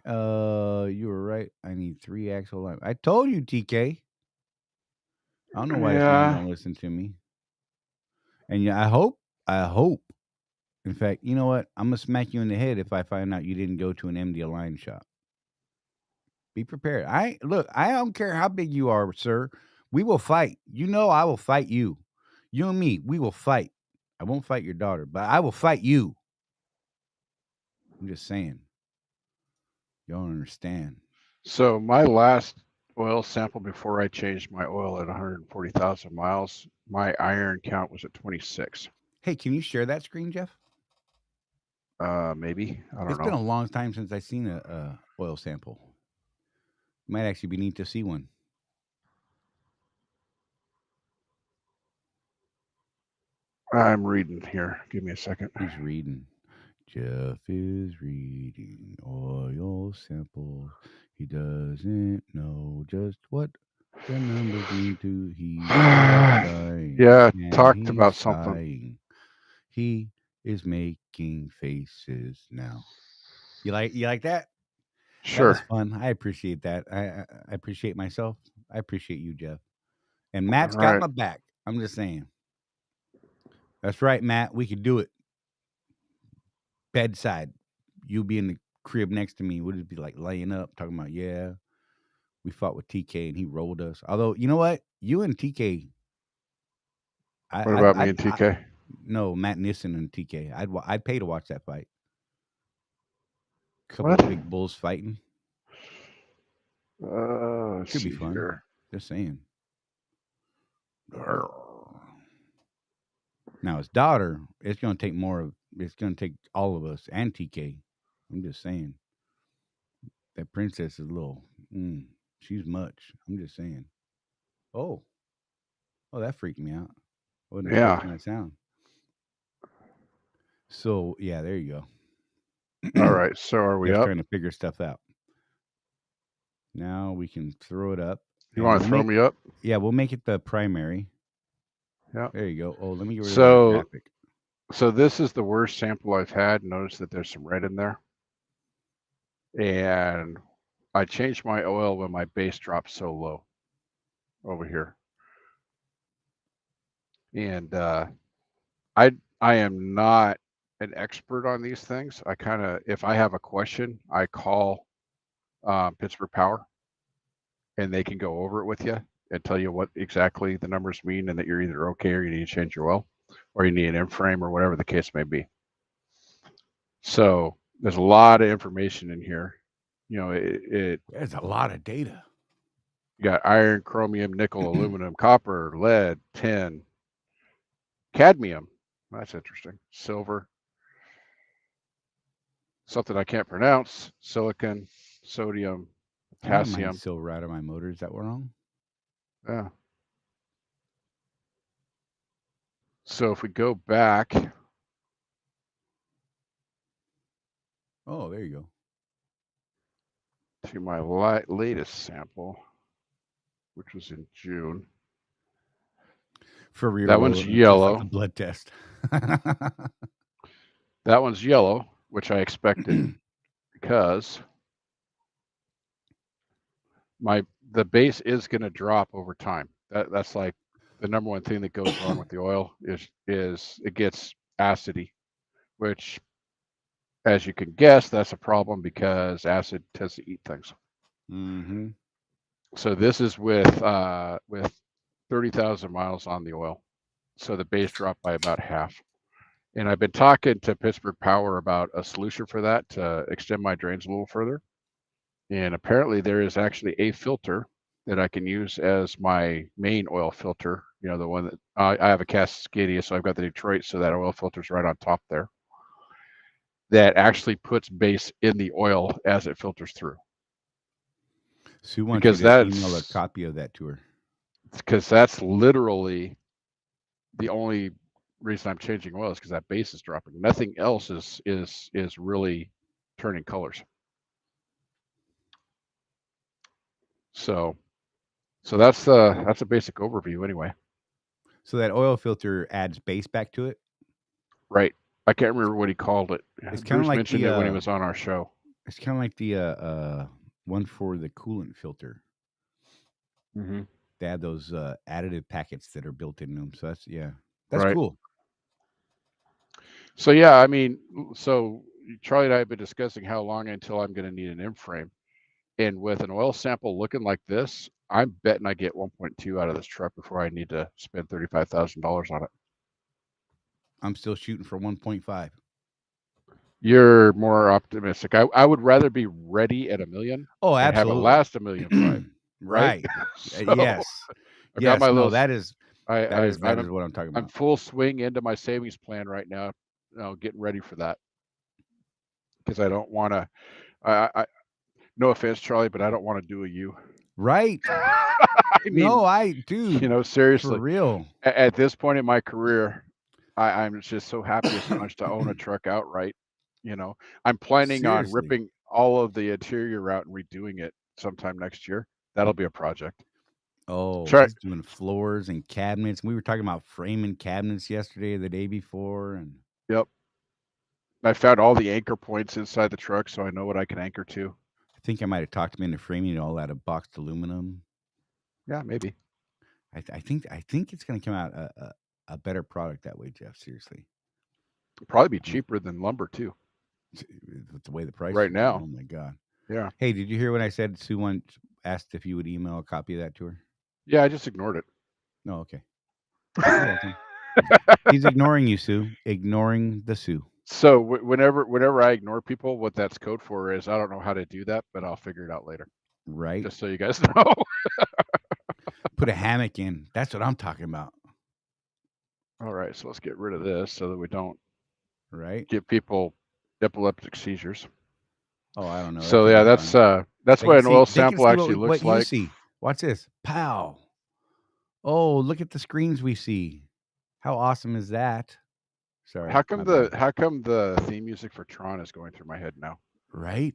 You were right. I need 3 axle line. I told you, TK. I don't know why this man don't listen to me. And yeah, I hope. In fact, you know what? I'm gonna smack you in the head if I find out you didn't go to an MD Align shop. Be prepared. I don't care how big you are, sir. We will fight. I will fight you. You and me, we will fight. I won't fight your daughter, but I will fight you. I'm just saying. You don't understand. So my last oil sample before I changed my oil at 140,000 miles, my iron count was at 26. Hey, can you share that screen, Jeff? Maybe. I don't know. It's been a long time since I've seen a oil sample. Might actually be neat to see one. I'm reading here. Give me a second. He's reading. Jeff is reading oil samples. He doesn't know just what. The numbers mean to he's dying. Yeah, And talked about he's something. sighing. He is making faces now. You like that? That was Sure. fun. I appreciate that. I appreciate myself. I appreciate you, Jeff. And All Matt's got right. my back. I'm just saying. That's right, Matt. We could do it. Bedside. You'll be in the crib next to me. We'll just be like laying up, talking about, yeah, we fought with TK and he rolled us. Although, you know what? You and TK, What about me and TK? no, Matt Nissen and TK. I'd pay to watch that fight. Couple What? of big bulls fighting. Let's Could be see fun. here. Just saying. Now his daughter, it's gonna take it's gonna take all of us and TK. I'm just saying. That princess is a little she's much. I'm just saying. Oh, that freaked me out. I wasn't expecting that sound. So yeah, there you go. All right. So are we Just up? trying to figure stuff out. Now we can throw it up. You want to throw me up? Yeah, we'll make it the primary. Yeah. There you go. Oh, let me get rid of the graphic. So this is the worst sample I've had. Notice that there's some red in there. And I changed my oil when my base dropped so low over here. And I am not an expert on these things. I kind of, if I have a question, I call Pittsburgh Power and they can go over it with you and tell you what exactly the numbers mean and that you're either okay or you need to change your oil or you need an M-frame or whatever the case may be. So there's a lot of information in here. You know, there's a lot of data. You got iron, chromium, nickel, aluminum, copper, lead, tin, cadmium. That's interesting. Silver. Something I can't pronounce. Silicon, sodium, potassium. Silver out of my motor. Is that wrong? Yeah. So if we go back. Oh, there you go. To my latest sample, which was in June. For real. That one's yellow. A blood test. That one's yellow, which I expected because the base is going to drop over time. That's like the number one thing that goes wrong with the oil is it gets acidy, which, as you can guess, that's a problem because acid tends to eat things. Mm-hmm. So this is with 30,000 miles on the oil. So the base dropped by about half. And I've been talking to Pittsburgh Power about a solution for that to extend my drains a little further. And apparently there is actually a filter that I can use as my main oil filter. You know, the one that I have a Cascadia, so I've got the Detroit, so that oil filter's right on top there. That actually puts base in the oil as it filters through. Sue wants you to email a copy of that to her. Because that's literally the only reason I'm changing oil is because that base is dropping. Nothing else is really turning colors. So that's a basic overview anyway. So that oil filter adds base back to it? Right. I can't remember what he called it. It's kind of like mentioned it when he was on our show. It's kind of like the one for the coolant filter. Mm-hmm. They have those additive packets that are built in them. So that's cool. So yeah, I mean, so Charlie and I have been discussing how long until I'm going to need an M-frame. And with an oil sample looking like this, I'm betting I get 1.2 out of this truck before I need to spend $35,000 on it. I'm still shooting for 1.5. You're more optimistic. I would rather be ready at $1 million. Oh, absolutely. And have it last $1.5 million. Right. So, yes. I got my little. That is what I'm talking about. I'm full swing into my savings plan right now. You know, getting ready for that because I don't want to. I no offense, Charlie, but I don't want to do a U. Right. I mean, no, I do. You know, seriously, for real. At this point in my career, I'm just so happy so much to own a truck outright. You know, I'm planning on ripping all of the interior out and redoing it sometime next year. That'll be a project. Oh, Try. he's doing floors and cabinets. We were talking about framing cabinets yesterday or the day before, and Yep. I found all the anchor points inside the truck, so I know what I can anchor to. I think I might have talked him into framing it all out of boxed aluminum. Yeah, maybe. I think it's going to come out a better product that way, Jeff. Seriously, It'd probably be cheaper than lumber too. With the way the prices Right are, now. oh my god. Yeah. Hey, did you hear what I said? Sue once asked if you would email a copy of that to her. Yeah, I just ignored it. No, okay. You're welcome. He's ignoring you, Sue. Ignoring the Sue. So whenever I ignore people, what that's code for is I don't know how to do that, but I'll figure it out later. Right. Just so you guys know. Put a hammock in. That's what I'm talking about. All right, so let's get rid of this so that we don't give people epileptic seizures. Oh, I don't know. So yeah, that's what an oil sample actually looks like. What you see. Watch this. Pow. Oh, look at the screens we see. How awesome is that? Sorry. How come the theme music for Tron is going through my head now? Right.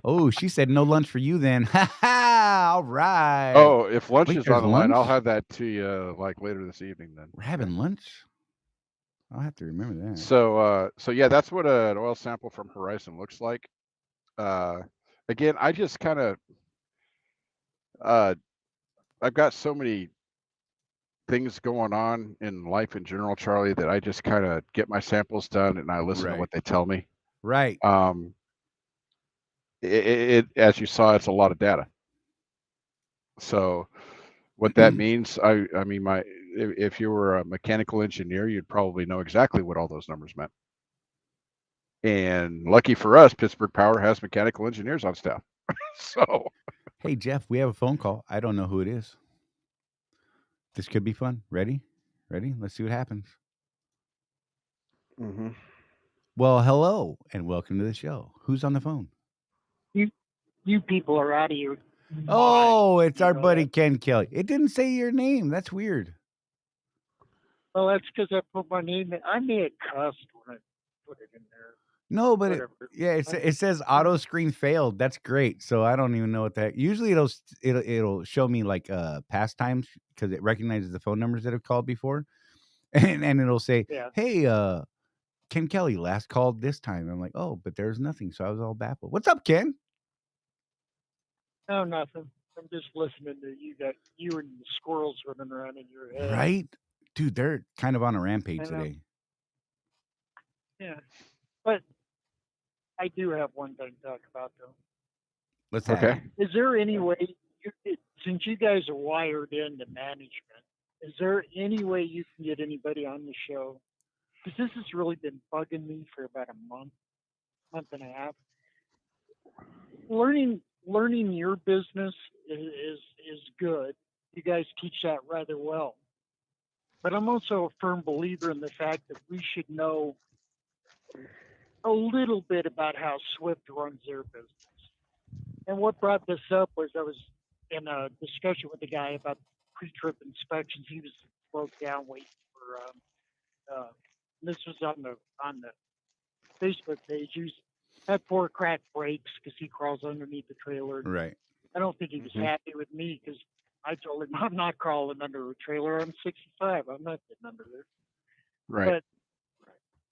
Oh, she said no lunch for you then. Ha ha! All right. Oh, if lunch is on the line, lunch? I'll have that to you like later this evening. Then we're having lunch. I'll have to remember that. So yeah, that's what an oil sample from Horizon looks like. Again, I just kind of I've got so many things going on in life in general, Charlie, that I just kind of get my samples done and I listen to what they tell me. Right. It as you saw, it's a lot of data. So what that means, I mean, if you were a mechanical engineer, you'd probably know exactly what all those numbers meant. And lucky for us, Pittsburgh Power has mechanical engineers on staff. So, hey, Jeff, we have a phone call. I don't know who it is. This could be fun. Ready? Let's see what happens. Mm-hmm. Well, hello and welcome to the show. Who's on the phone? You people are out of your mind. Oh, it's our buddy Ken Kelly. It didn't say your name. That's weird. Well, that's because I put my name in. I may have cussed when I put it in there. No, but it says auto screen failed. That's great. So I don't even know what the heck. Usually it'll show me like pastimes because it recognizes the phone numbers that have called before, and it'll say, "Hey, Ken Kelly last called this time." I'm like, "Oh, but there's nothing." So I was all baffled. What's up, Ken? Oh, nothing. I'm just listening to you. Got you and the squirrels running around in your head. Right, dude. They're kind of on a rampage today. Yeah, but I do have one thing to talk about though. Let's have it. Is there any way, since you guys are wired into management, is there any way you can get anybody on the show? Because this has really been bugging me for about a month and a half. Learning your business is good. You guys teach that rather well. But I'm also a firm believer in the fact that we should know a little bit about how Swift runs their business. And what brought this up was I was in a discussion with a guy about pre-trip inspections. He was broke down waiting for this was on the Facebook page. He had 4 cracked brakes because he crawls underneath the trailer. Right. I don't think he was happy with me because I told him I'm not crawling under a trailer. I'm 65. I'm not getting under there. Right.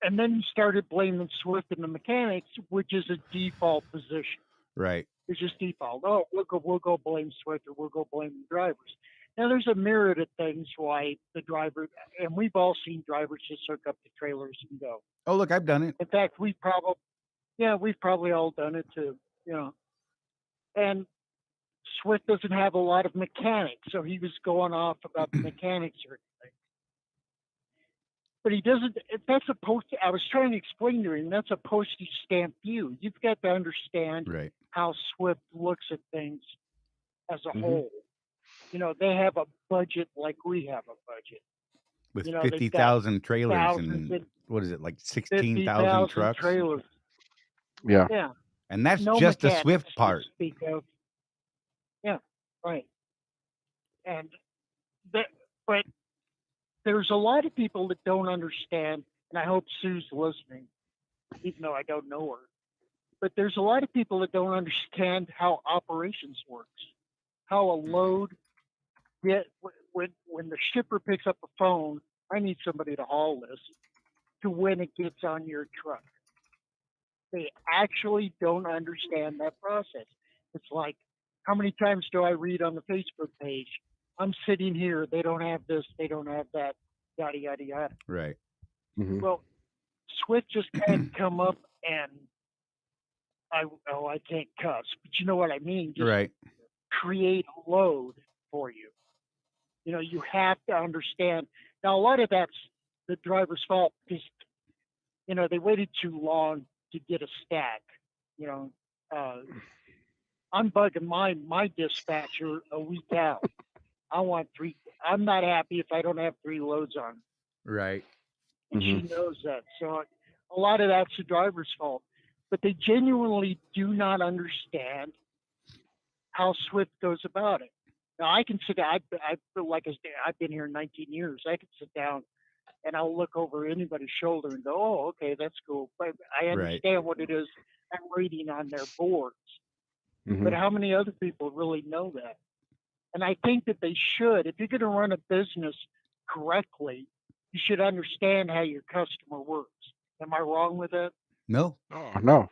And then he started blaming Swift and the mechanics, which is a default position. Right. It's just default. Oh, we'll go blame Swift or we'll go blame the drivers. Now, there's a myriad of things why the driver, and we've all seen drivers just hook up the trailers and go. Oh, look, I've done it. In fact, we've probably all done it too, And Swift doesn't have a lot of mechanics, so he was going off about the mechanics or anything. But he doesn't. That's I was trying to explain to him that's a postage stamp view. You've got to understand how Swift looks at things as a whole. They have a budget like we have a budget. With 50,000 trailers and what is it, like 16,000 trucks? Trailers. Yeah. Yeah. And that's just the Swift part. Speak of. Yeah, right. And but there's a lot of people that don't understand, and I hope Sue's listening, even though I don't know her. But there's a lot of people that don't understand how operations works. how a load when the shipper picks up the phone, I need somebody to haul this, to when it gets on your truck. They actually don't understand that process. It's like, how many times do I read on the Facebook page, I'm sitting here, they don't have this, they don't have that, yada, yada, yada. Right. Mhm. Well, Swift just can't come up and, I can't cuss, but you know what I mean? Just Right. create a load for you. You have to understand. Now, a lot of that's the driver's fault because, they waited too long to get a stack. I'm bugging my dispatcher a week out. I want 3. I'm not happy if I don't have 3 loads on. Right. And she knows that. So a lot of that's the driver's fault. But they genuinely do not understand how Swift goes about it. Now, I can sit down. I feel like I've been here 19 years. I can sit down and I'll look over anybody's shoulder and go, oh, okay, that's cool. But I understand what it is I'm reading on their boards. But how many other people really know that? And I think that they should. If you're going to run a business correctly, you should understand how your customer works. Am I wrong with that? No. Oh, no.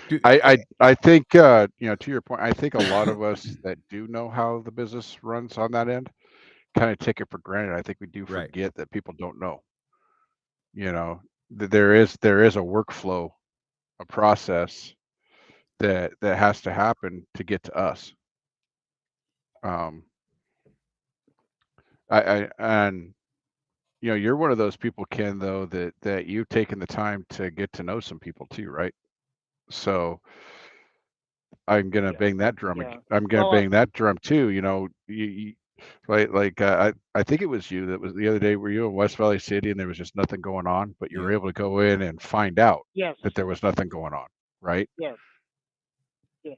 Dude, I think to your point, I think a lot of us that do know how the business runs on that end kind of take it for granted. I think we do Right. forget that people don't know. That there is a workflow, a process that has to happen to get to us. And you're one of those people, Ken, though, that you've taken the time to get to know some people too, right? So I'm gonna bang that drum. Yeah. I'm gonna bang that drum too. You I think it was you that was the other day. Were you in West Valley City and there was just nothing going on, but you were able to go in and find out that there was nothing going on, right? Yes.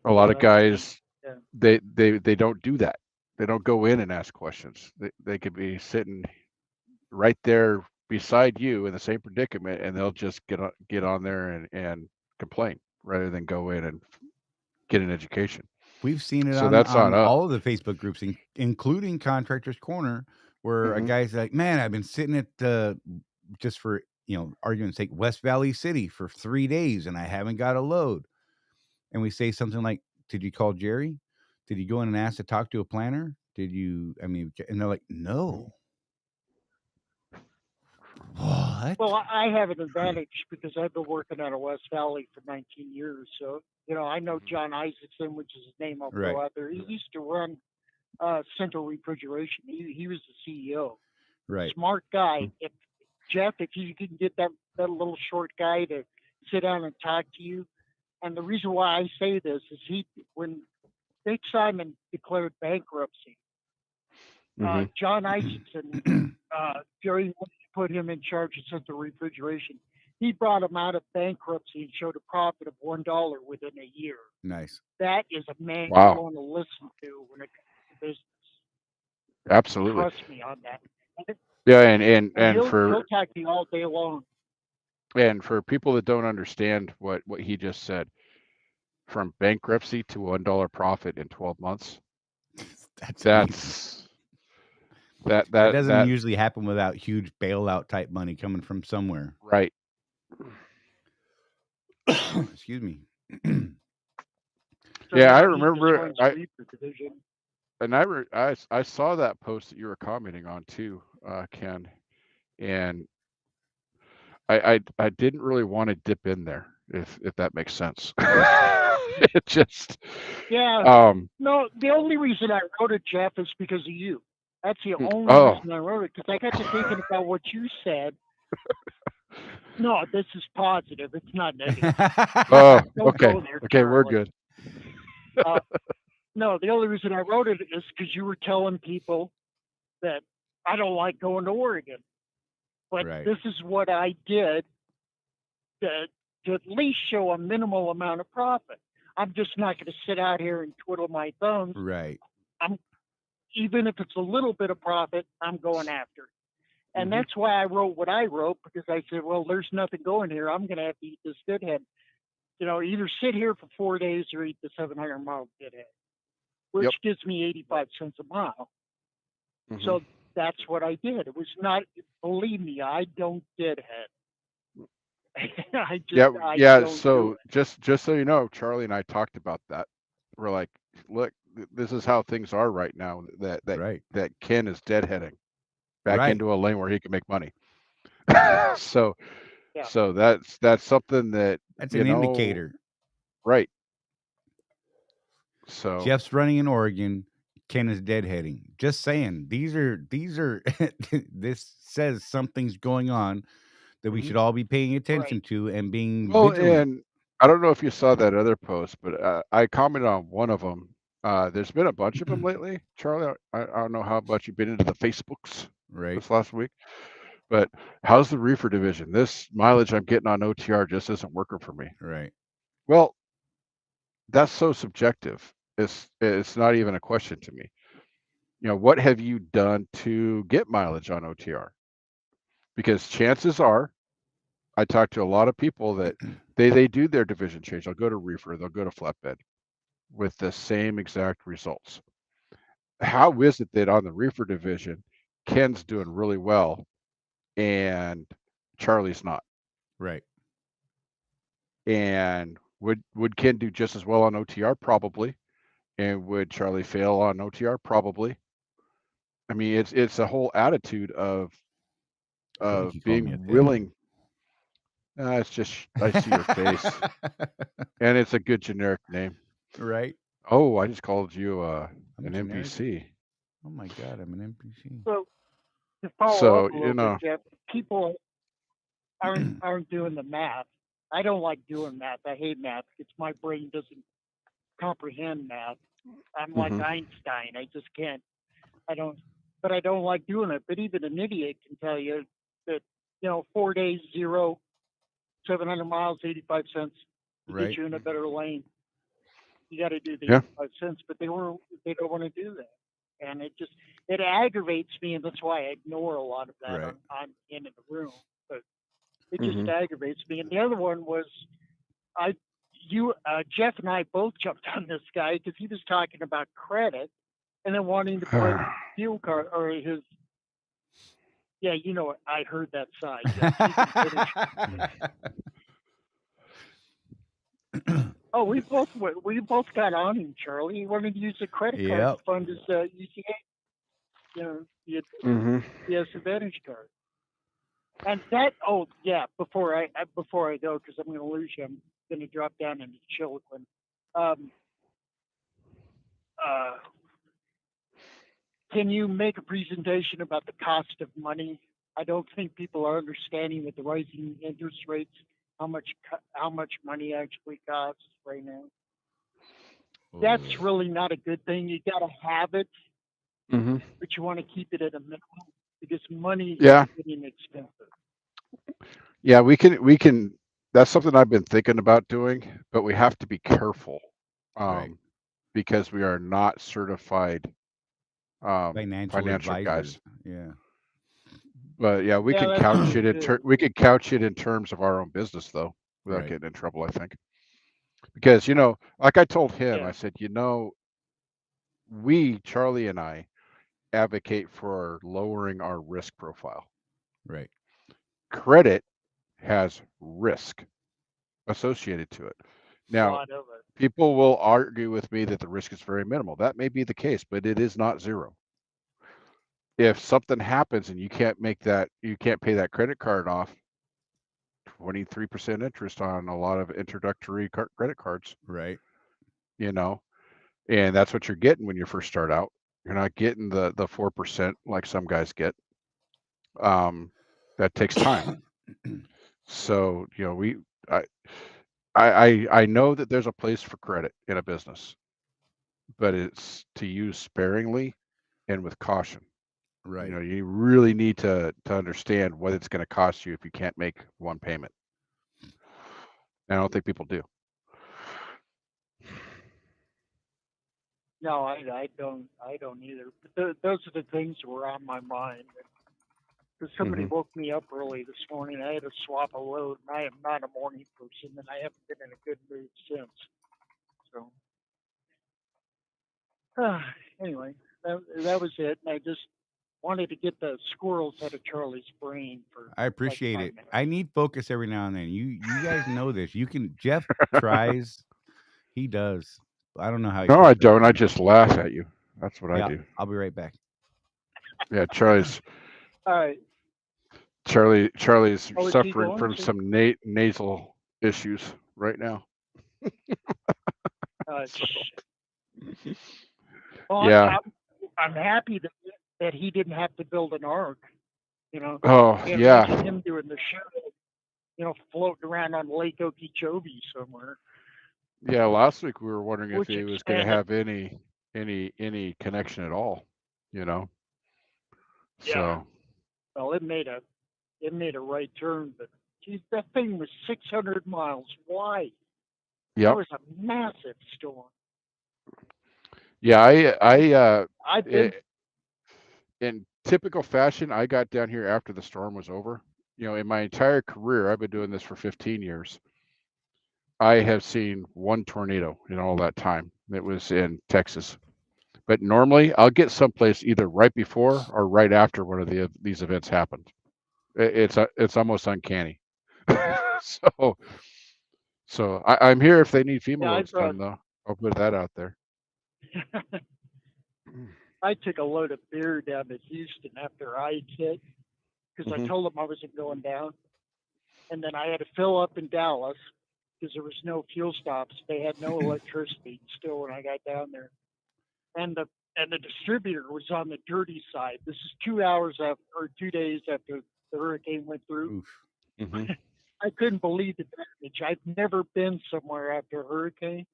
A lot of guys, Yeah. they don't do that. They don't go in and ask questions. They could be sitting right there beside you in the same predicament, and they'll just get on there and complain rather than go in and get an education. We've seen it So on that's on us. all of the Facebook groups, including Contractors Corner, where a guy's like, man, I've been sitting at just for argument's sake, West Valley City for 3 days and I haven't got a load. And we say something like, did you call Jerry? Did you go in and ask to talk to a planner? Did you, and they're like, no. What? Well, I have an advantage because I've been working out of West Valley for 19 years. So, I know John Isaacson, which is his name I'll throw out there. He used to run Central Refrigeration. He was the CEO. Right. Smart guy. If you can get that little short guy to sit down and talk to you. And the reason why I say this is when Big Simon declared bankruptcy, John Isaacson, Jerry put him in charge of Central Refrigeration. He brought him out of bankruptcy and showed a profit of $1 within a year. Nice. That is a man you want to listen to when it comes to business. Absolutely. Trust me on that. Yeah, and he'll talk to you all day long. And for people that don't understand what he just said, from bankruptcy to $1 profit in 12 months, that doesn't usually happen without huge bailout type money coming from somewhere. Right. Excuse me. Yeah, I remember. I saw that post that you were commenting on too, Ken, and I didn't really want to dip in there, if that makes sense. It just no. The only reason I wrote it, Jeff, is because of you. That's the only reason I wrote it, because I got to thinking about what you said. No, this is positive. It's not negative. Oh, okay. Okay, we're good. No, the only reason I wrote it is because you were telling people that I don't like going to Oregon. But this is what I did to at least show a minimal amount of profit. I'm just not going to sit out here and twiddle my thumbs. Right. Even if it's a little bit of profit, I'm going after it. And that's why I wrote what I wrote, because I said, well, there's nothing going here. I'm going to have to eat this good head. Either sit here for 4 days or eat the 700-mile good head. which gives me 85 cents a mile. Mhm. So that's what I did. It was not, believe me, I don't deadhead. I don't So do it. just so you know, Charlie and I talked about that. We're like, look, this is how things are right now. Right. That Ken is deadheading back Right. into a lane where he can make money. So Yeah. so that's something that That's you an know, indicator. right? So Jeff's running in Oregon. Ken is deadheading. Just saying. These are this says something's going on that we Mhm. should all be paying Right. attention to and being Well, vigilant. and I don't know if you saw that other post, but I commented on one of them. There's been a bunch of them lately, Charlie. I don't know how much you've been into the Facebooks Right. this last week, but how's the reefer division? This mileage I'm getting on OTR just isn't working for me. Right. Well, that's so subjective. It's not even a question to me. You know, what have you done to get mileage on OTR? Because chances are, I talk to a lot of people that they do their division change. They'll go to reefer, they'll go to flatbed with the same exact results. How is it that on the reefer division, Ken's doing really well and Charlie's not? Right. And would Ken do just as well on OTR? Probably. And would Charlie fail on OTR? Probably. I mean, it's a whole attitude of I think you called me a being thing. willing. It's just I see your face, and it's a good generic name. Right. Oh, I just called you I'm an generic. NPC. Oh my God, I'm an NPC. So to follow So up a little bit, Jeff, people aren't doing the math. I don't like doing math. I hate math. It's my brain doesn't comprehend math. I'm like Mhm. Einstein. I just can't. I don't like doing it. But even an idiot can tell you that 4 days, 0, 700 miles, 85 cents to Right. get you in a better lane. You got to do the Yeah. 85 cents, but they don't want to do that, and it aggravates me, and that's why I ignore a lot of that Right. on in the room. But it just Mhm. aggravates me. And the other one was Jeff and I both jumped on this guy because he was talking about credit and then wanting to put fuel card or his. Yeah, I heard that side. Yes, you can finish. Oh, we both got on him, Charlie. He wanted to use a credit card Yep. to fund his UCA, the Mhm. Advantage card. And that, oh yeah, before I go, because I'm going to lose you, I'm going to drop down into Chiloquin. Can you make a presentation about the cost of money? I don't think people are understanding with the rising interest rates how much money actually costs right now. That's really not a good thing. You got to have it, Mhm. but you want to keep it at a minimum because money is Yeah. getting expensive. Yeah, we can. That's something I've been thinking about doing, but we have to be careful, Right. because we are not certified Financial financial advisors. guys. Yeah. But yeah, we can that's couch true, it too. we could couch it in terms of our own business though, without Right. getting in trouble, I think. Because like I told him, Yeah. I said, we, Charlie and I, advocate for lowering our risk profile. Right. Credit has risk associated to it. A Now, lot of it. people will argue with me that the risk is very minimal. That may be the case, but it is not zero. If something happens and you can't pay that credit card off, 23% interest on a lot of introductory credit cards, Right. and that's what you're getting when you first start out. You're not getting the 4% like some guys get. That takes time. So, I know that there's a place for credit in a business, but it's to use sparingly and with caution. Right. You really need to understand what it's going to cost you if you can't make one payment. And I don't think people do. No, I don't either. But those are the things that were on my mind. Because somebody Mhm. woke me up early this morning. I had to swap a load, and I am not a morning person, and I haven't been in a good mood since. So Anyway, that was it. And I just wanted to get the squirrels out of Charlie's brain for I like appreciate 5 it. minutes. I need focus every now and then. You guys know this. You can. Jeff tries. He does. I don't know how he No, I keeps up don't. with I me. just laugh at you. That's what I Yeah, do. I'll be right back. Yeah, Charlie's All right. Charlie's Oh, is he suffering going from to? some nasal issues right now. So, Shit. Well, yeah. I'm happy that he didn't have to build an ark. You know, Oh, imagine yeah. him doing the show, floating around on Lake Okeechobee somewhere. Yeah, last week we were wondering if Which he was going to expanded. have any connection at all, you know. Yeah. So, Well, it made a right turn, but geez, that thing was 600 miles wide. yep. That was a massive storm. Yeah, I've been. in typical fashion, I got down here after the storm was over. In my entire career, I've been doing this for 15 years. I have seen one tornado in all that time. It was in Texas. But normally, I'll get someplace either right before or right after one of these events happened. It's almost uncanny. so I'm here if they need FEMA loads done, though. I'll put that out there. I took a load of beer down to Houston after I hit because I told them I wasn't going down, and then I had to fill up in Dallas because there was no fuel stops. They had no electricity still when I got down there, and the distributor was on the dirty side. This is 2 days after the hurricane went through. I couldn't believe the damage. I've never been somewhere after a hurricane.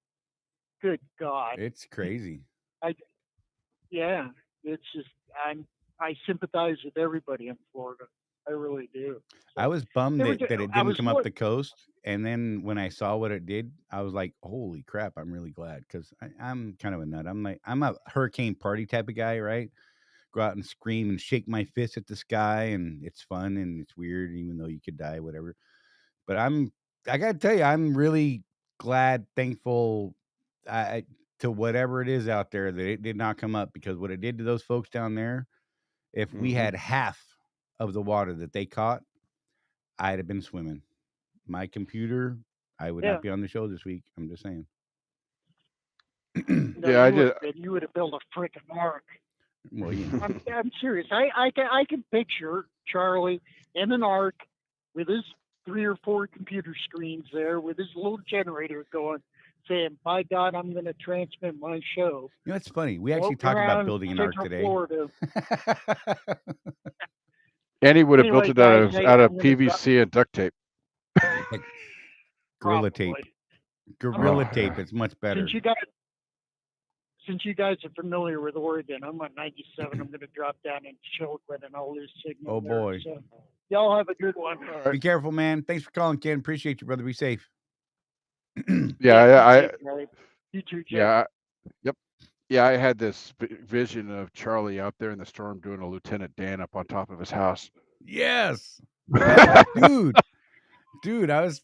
Good God, it's crazy. Yeah, it's just I sympathize with everybody in Florida. I really do. So, I was bummed that it didn't come up the coast, and then when I saw what it did, I was like, "Holy crap!" I'm really glad because I'm kind of a nut. I'm a hurricane party type of guy, right? Go out and scream and shake my fist at the sky, and it's fun and it's weird, even though you could die, whatever. But I gotta tell you, I'm really glad, thankful to whatever it is out there that it did not come up, because what it did to those folks down there, if we had half of the water that they caught, I'd have been swimming. My computer, I would not be on the show this week. I'm just saying. You would have built a freaking ark. Well, I'm serious. I can picture Charlie in an ark with his 3 or 4 computer screens there, with his little generator going, saying, "By God, I'm going to transmit my show." It's funny. We actually talked about building an ark today. And he would have built it out of PVC and duct tape. Gorilla tape. Gorilla tape. It's much better. Since you guys are familiar with Oregon, I'm on 97. I'm going to drop down in Chillicothe and I'll lose signal. Oh, boy. So, y'all have a good one. Right. Be careful, man. Thanks for calling, Ken. Appreciate you, brother. Be safe. Yeah, you too, Jeff. Yeah. Yep. Yeah, I had this vision of Charlie out there in the storm doing a Lieutenant Dan up on top of his house. Yes. Dude, I was,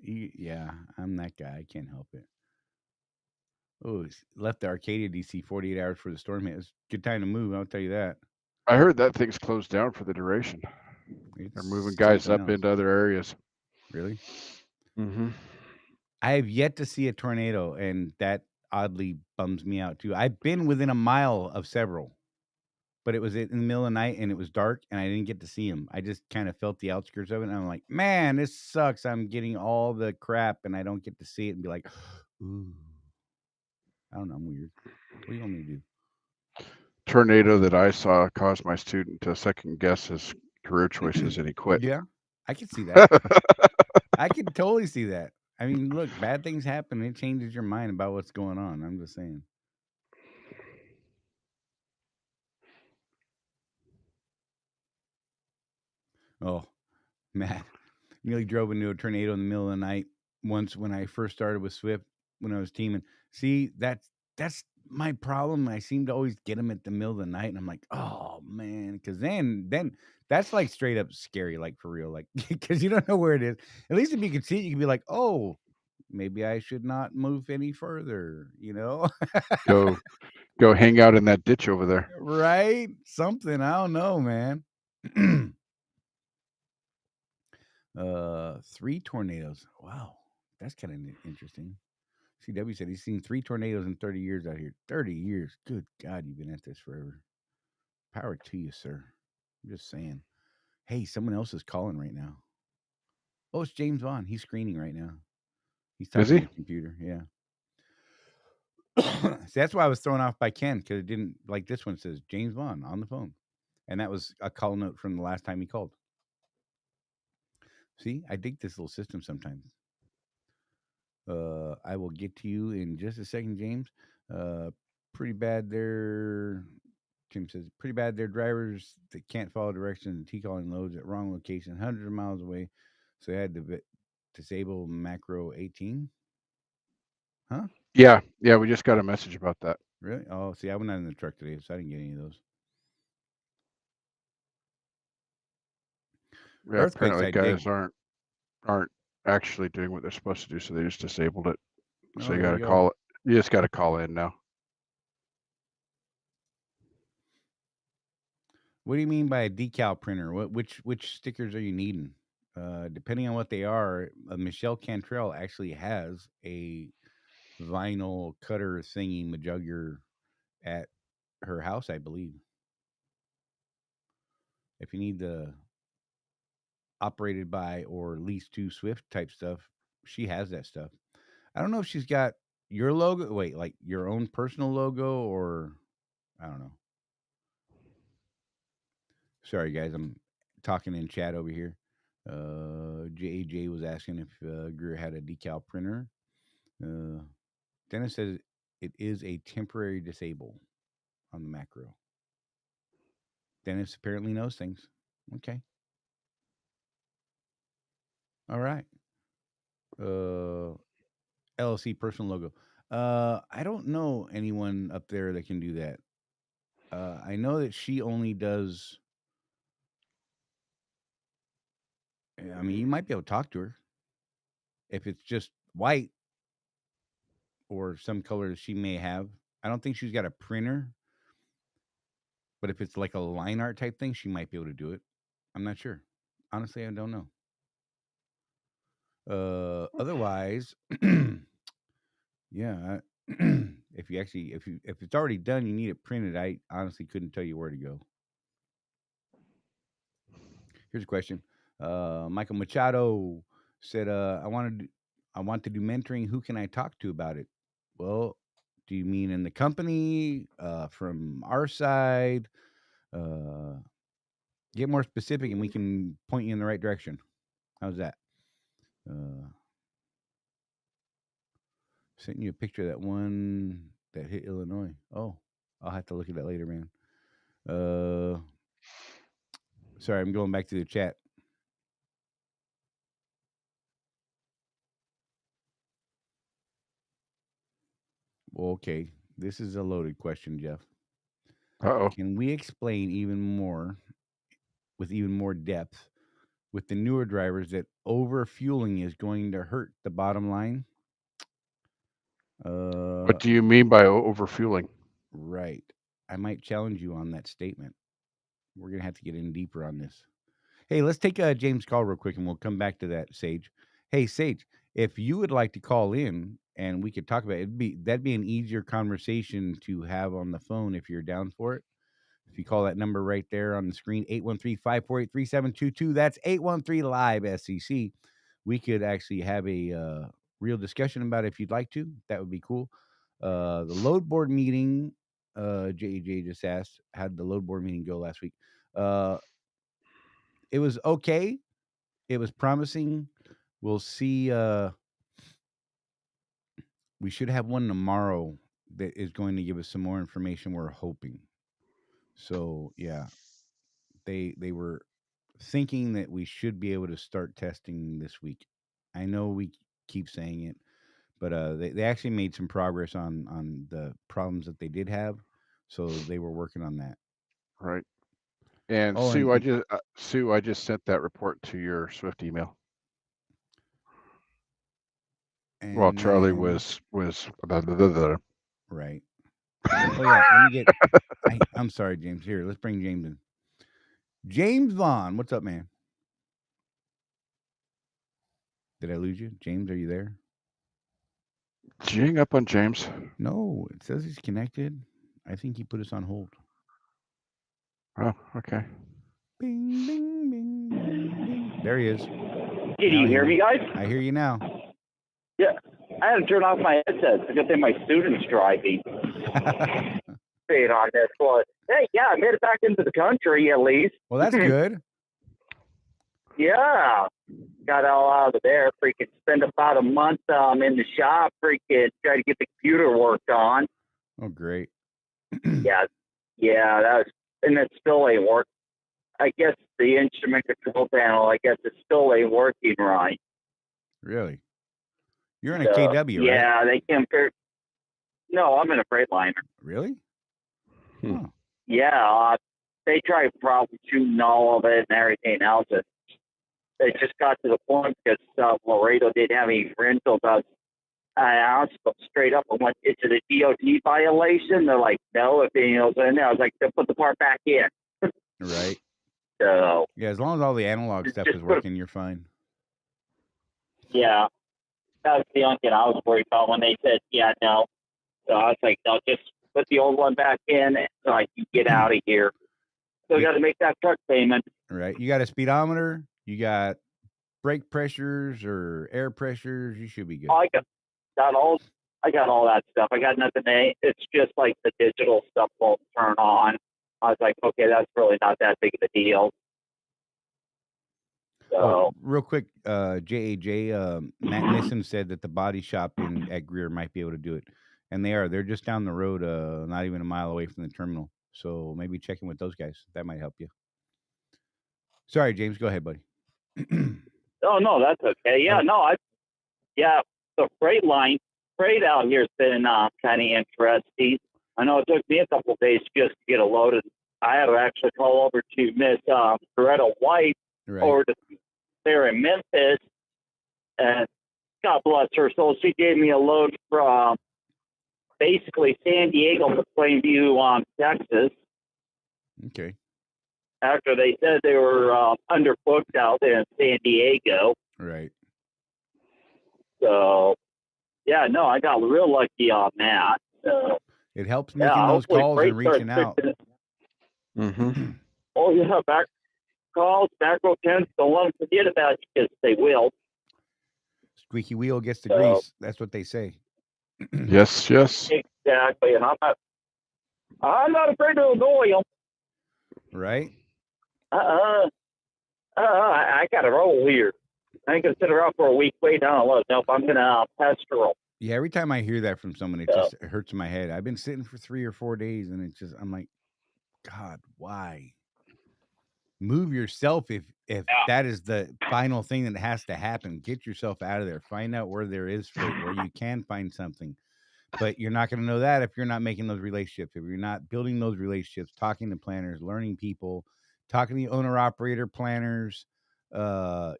yeah, I'm that guy. I can't help it. Oh, left the Arcadia, DC 48 hours for the storm hit. It's a good time to move, I'll tell you that. I heard that thing's closed down for the duration. They're moving guys up into other areas. Really? I have yet to see a tornado, and that oddly bums me out too. I've been within a mile of several, but it was in the middle of the night and it was dark and I didn't get to see them. I just kind of felt the outskirts of it, and I'm like, man, this sucks. I'm getting all the crap and I don't get to see it and be like, ooh. I don't know. I'm weird. What do you want me to do? Tornado that I saw caused my student to second guess his career choices, and he quit. Yeah, I can see that. I can totally see that. I mean, look, bad things happen. It changes your mind about what's going on. I'm just saying. Oh, Matt, nearly drove into a tornado in the middle of the night once when I first started with Swift, when I was teaming. See, that's my problem. I seem to always get them at the middle of the night, and I'm like, oh man, because then that's like straight up scary, like for real, like because you don't know where it is. At least if you can see it, you can be like, oh, maybe I should not move any further. Go hang out in that ditch over there. Right? Something. I don't know, man. 3 tornadoes. Wow. That's kind of interesting. CW said he's seen 3 tornadoes in 30 years out here. 30 years. Good God, you've been at this forever. Power to you, sir. I'm just saying. Hey, someone else is calling right now. Oh, it's James Vaughn. He's screening right now. He's talking to the computer. Yeah. See, that's why I was thrown off by Ken, because it didn't, like this one says James Vaughn on the phone. And that was a call note from the last time he called. See, I dig this little system sometimes. I will get to you in just a second, James. Pretty bad there. Tim says, pretty bad there. Drivers that can't follow directions, T-calling loads at wrong location, hundreds of miles away. So they had to disable macro 18. Huh? Yeah. We just got a message about that. Really? Oh, see, I went out in the truck today, so I didn't get any of those. Yeah, apparently guys aren't actually doing what they're supposed to do, so they just disabled it. So you got to call it. You just got to call in now. What do you mean by a decal printer? Which stickers are you needing? Depending on what they are, Michelle Cantrell actually has a vinyl cutter thingy majugger at her house, I believe. If you need the operated by or leased to Swift type stuff, she has that stuff. I don't know if she's got your logo. Wait, like your own personal logo, or I don't know. Sorry, guys, I'm talking in chat over here. JJ was asking if Greer had a decal printer. Dennis says it is a temporary disable on the macro. Dennis apparently knows things. Okay. All right. LLC personal logo. I don't know anyone up there that can do that. I know that she only does. I mean, you might be able to talk to her if it's just white or some color she may have. I don't think she's got a printer, but if it's like a line art type thing, she might be able to do it. I'm not sure. Honestly, I don't know. Otherwise, yeah. If it's already done, you need it printed. I honestly couldn't tell you where to go. Here's a question. Michael Machado said, I want to do mentoring. Who can I talk to about it? Well, do you mean in the company, from our side? Get more specific and we can point you in the right direction. How's that? Sent you a picture of that one that hit Illinois. Oh, I'll have to look at that later, man. Sorry, I'm going back to the chat. Well, okay. This is a loaded question, Jeff. Uh-oh. Can we explain even more, with even more depth, with the newer drivers, that over-fueling is going to hurt the bottom line? What do you mean by over-fueling? Right. I might challenge you on that statement. We're going to have to get in deeper on this. Hey, let's take James' call real quick, and we'll come back to that, Sage. Hey, Sage, if you would like to call in and we could talk about it, that'd be an easier conversation to have on the phone if you're down for it. If you call that number right there on the screen, 813-548-3722, that's 813-LIVE-SEC. We could actually have a real discussion about it if you'd like to. That would be cool. The load board meeting, JJ just asked, how did the load board meeting go last week? It was okay. It was promising. We'll see. We should have one tomorrow that is going to give us some more information, we're hoping. So, yeah, they were thinking that we should be able to start testing this week. I know we keep saying it, but they actually made some progress on the problems that they did have. So they were working on that. Right. And Sue, I just sent that report to your Swift email. And well, Charley was right. Oh yeah, let me get. I'm sorry, James. Here, let's bring James in. James Vaughn, what's up, man? Did I lose you, James? Are you there? Did you hang up on James? No, it says he's connected. I think he put us on hold. Oh, okay. Bing, bing, bing, bing, bing. There he is. Can you hear me, guys? I hear you now. Yeah, I had to turn off my headset. I got my student's driving. Staying on this one. Hey, yeah, I made it back into the country at least. Well, that's good. Yeah, got all out of there. Freaking spent about a month in the shop. Freaking try to get the computer worked on. Oh, great. yeah, that was, and it still ain't working. I guess the instrument control panel, I guess it still ain't working right. Really? You're in a KW, right? Yeah, they compare. No, I'm in a Freightliner. Really? Huh. Yeah, they tried problem shooting all of it and everything else. It just got to the point because Laredo didn't have any rentals. I asked them straight up and went, "Is it a DOT violation?" They're like, "No, if anything else in there." I was like, "Then put the part back in." Right. So yeah, as long as all the analog stuff is working, you're fine. Yeah, that was the only thing I was worried about when they said, "Yeah, no." So I was like, "No, just put the old one back in so I can get out of here." So got to make that truck payment. Right. You got a speedometer. You got brake pressures or air pressures. You should be good. Oh, I got all that stuff. I got nothing. It's just like the digital stuff won't turn on. I was like, okay, that's really not that big of a deal. So, real quick, JAJ, Matt Nissen said that the body shop at Greer might be able to do it. And they are. They're just down the road, not even a mile away from the terminal. So maybe check in with those guys. That might help you. Sorry, James. Go ahead, buddy. Oh, no, that's okay. Yeah, the freight out here has been kind of interesting. I know it took me a couple of days just to get a load. I had to actually call over to Miss Coretta White over there in Memphis. And God bless her soul, she gave me a load from basically San Diego to Plainview, Texas. Okay. After they said they were underbooked out there in San Diego. Right. So, yeah, no, I got real lucky on that. So, it helps making those calls and reaching out. Mm-hmm. Oh, yeah, back calls, back row 10s, don't let them forget about you because they will. Squeaky wheel gets the grease. That's what they say. Yes. Exactly. And I'm not afraid to annoy them. Right? I got to roll here. I ain't going to sit around for a week waiting. I don't know. Nope, I'm going to pester them. Yeah, every time I hear that from someone, it just hurts my head. I've been sitting for 3 or 4 days, and it's just, I'm like, God, why? Move yourself if that is the final thing that has to happen. Get yourself out of there. Find out where there is freight, where you can find something. But you're not going to know that if you're not making those relationships, if you're not building those relationships, talking to planners, learning people, talking to the owner-operator planners. For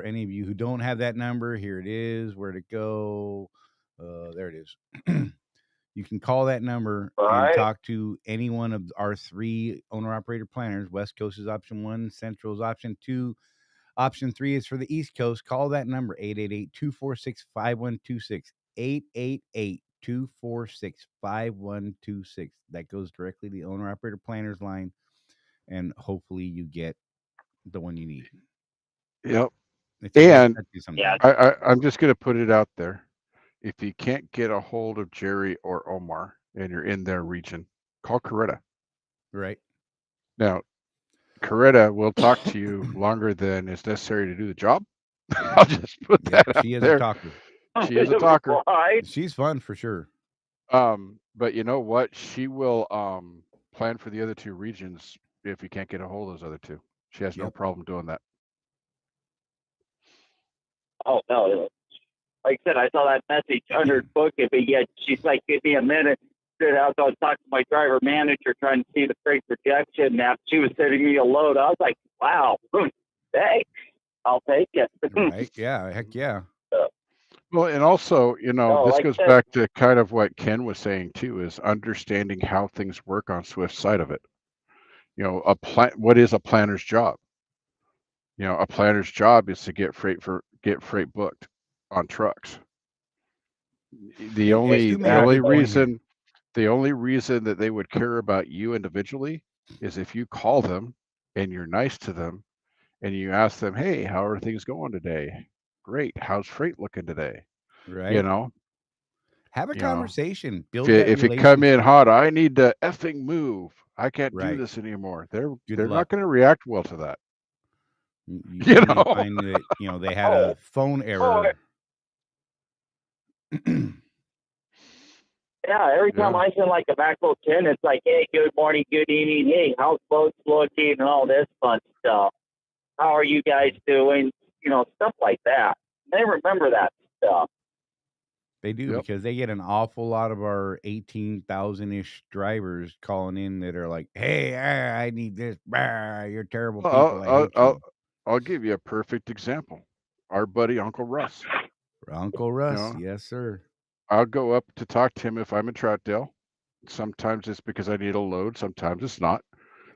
any of you who don't have that number, here it is, where to go. There it is. You can call that number and talk to any one of our 3 owner-operator planners. West Coast is option 1, Central is option 2. Option 3 is for the East Coast. Call that number, 888-246-5126. 888-246-5126. That goes directly to the owner-operator planners line, and hopefully you get the one you need. Yep. And I'm just going to put it out there. If you can't get a hold of Jerry or Omar and you're in their region, call Coretta. Right. Now, Coretta will talk to you longer than is necessary to do the job. I'll just put that out she is there. A talker. She is a talker. She's fun for sure. But you know what? She will plan for the other 2 regions if you can't get a hold of those other 2. She has no problem doing that. Oh, no. Like I said, I saw that message under book. But yet she's like, give me a minute. I was talking to my driver manager trying to see the freight projection. Now she was sending me a load. I was like, wow, thanks. I'll take it. Right? Yeah. Heck yeah. Well, and also, No, this like goes that. back to kind of what Ken was saying too, is understanding how things work on Swift's side of it. What is a planner's job? A planner's job is to get freight booked on trucks. The As only Stu the made a only good point here. reason the only reason that they would care about you individually is if you call them and you're nice to them and you ask them, "Hey, how are things going today?" "Great. How's freight looking today?" You Right? know, Have a you know, conversation. if Build you, that if you come in relationship. hot, "I need to effing move. I can't do Right. this anymore." Good They're luck. not going to react well to that. You may find that they had a phone error. Yeah, every time I send like a macro 10, it's like, hey, good morning, good evening, hey, how's boats looking, and all this fun stuff. How are you guys doing? Stuff like that. They remember that stuff. They do, because they get an awful lot of our 18,000-ish drivers calling in that are like, "Hey, I need this. You're terrible people. I hate you." I'll give you a perfect example. Our buddy Uncle Russ. Uncle Russ, yes, sir. I'll go up to talk to him if I'm in Troutdale. Sometimes it's because I need a load. Sometimes it's not.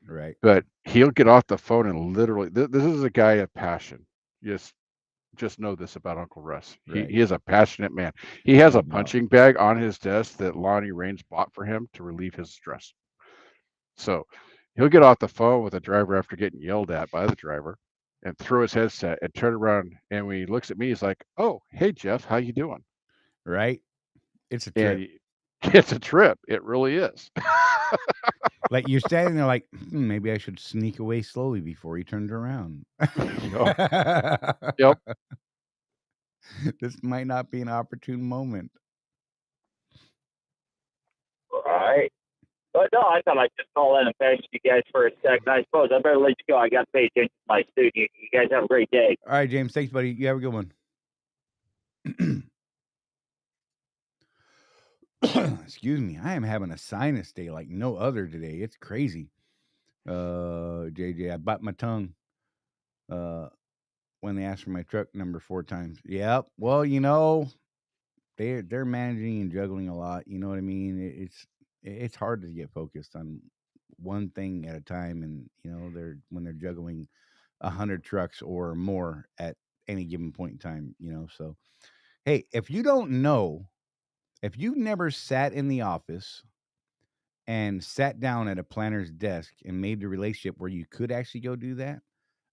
Right. But he'll get off the phone and literally, this is a guy of passion. Just know this about Uncle Russ. Right. He is a passionate man. He has a punching bag on his desk that Lonnie Raines bought for him to relieve his stress. So he'll get off the phone with a driver after getting yelled at by the driver and throw his headset and turn around. And when he looks at me, he's like, "Oh, hey, Jeff, how you doing?" Right. It's a trip. It's a trip. It really is. Like you're standing there like, maybe I should sneak away slowly before he turns around. Yep. This might not be an opportune moment. All right. But no, I thought I'd just call in and thank you guys for a second. I suppose I better let you go. I got to pay attention to my studio. You guys have a great day. All right, James. Thanks, buddy. You have a good one. Excuse me. I am having a sinus day like no other today. It's crazy. JJ, I bite my tongue when they asked for my truck number 4 times. Yep. Well, they're managing and juggling a lot. You know what I mean? It's hard to get focused on one thing at a time, and when they're juggling 100 trucks or more at any given point in time. So hey, if you don't know, if you've never sat in the office and sat down at a planner's desk and made the relationship where you could actually go do that,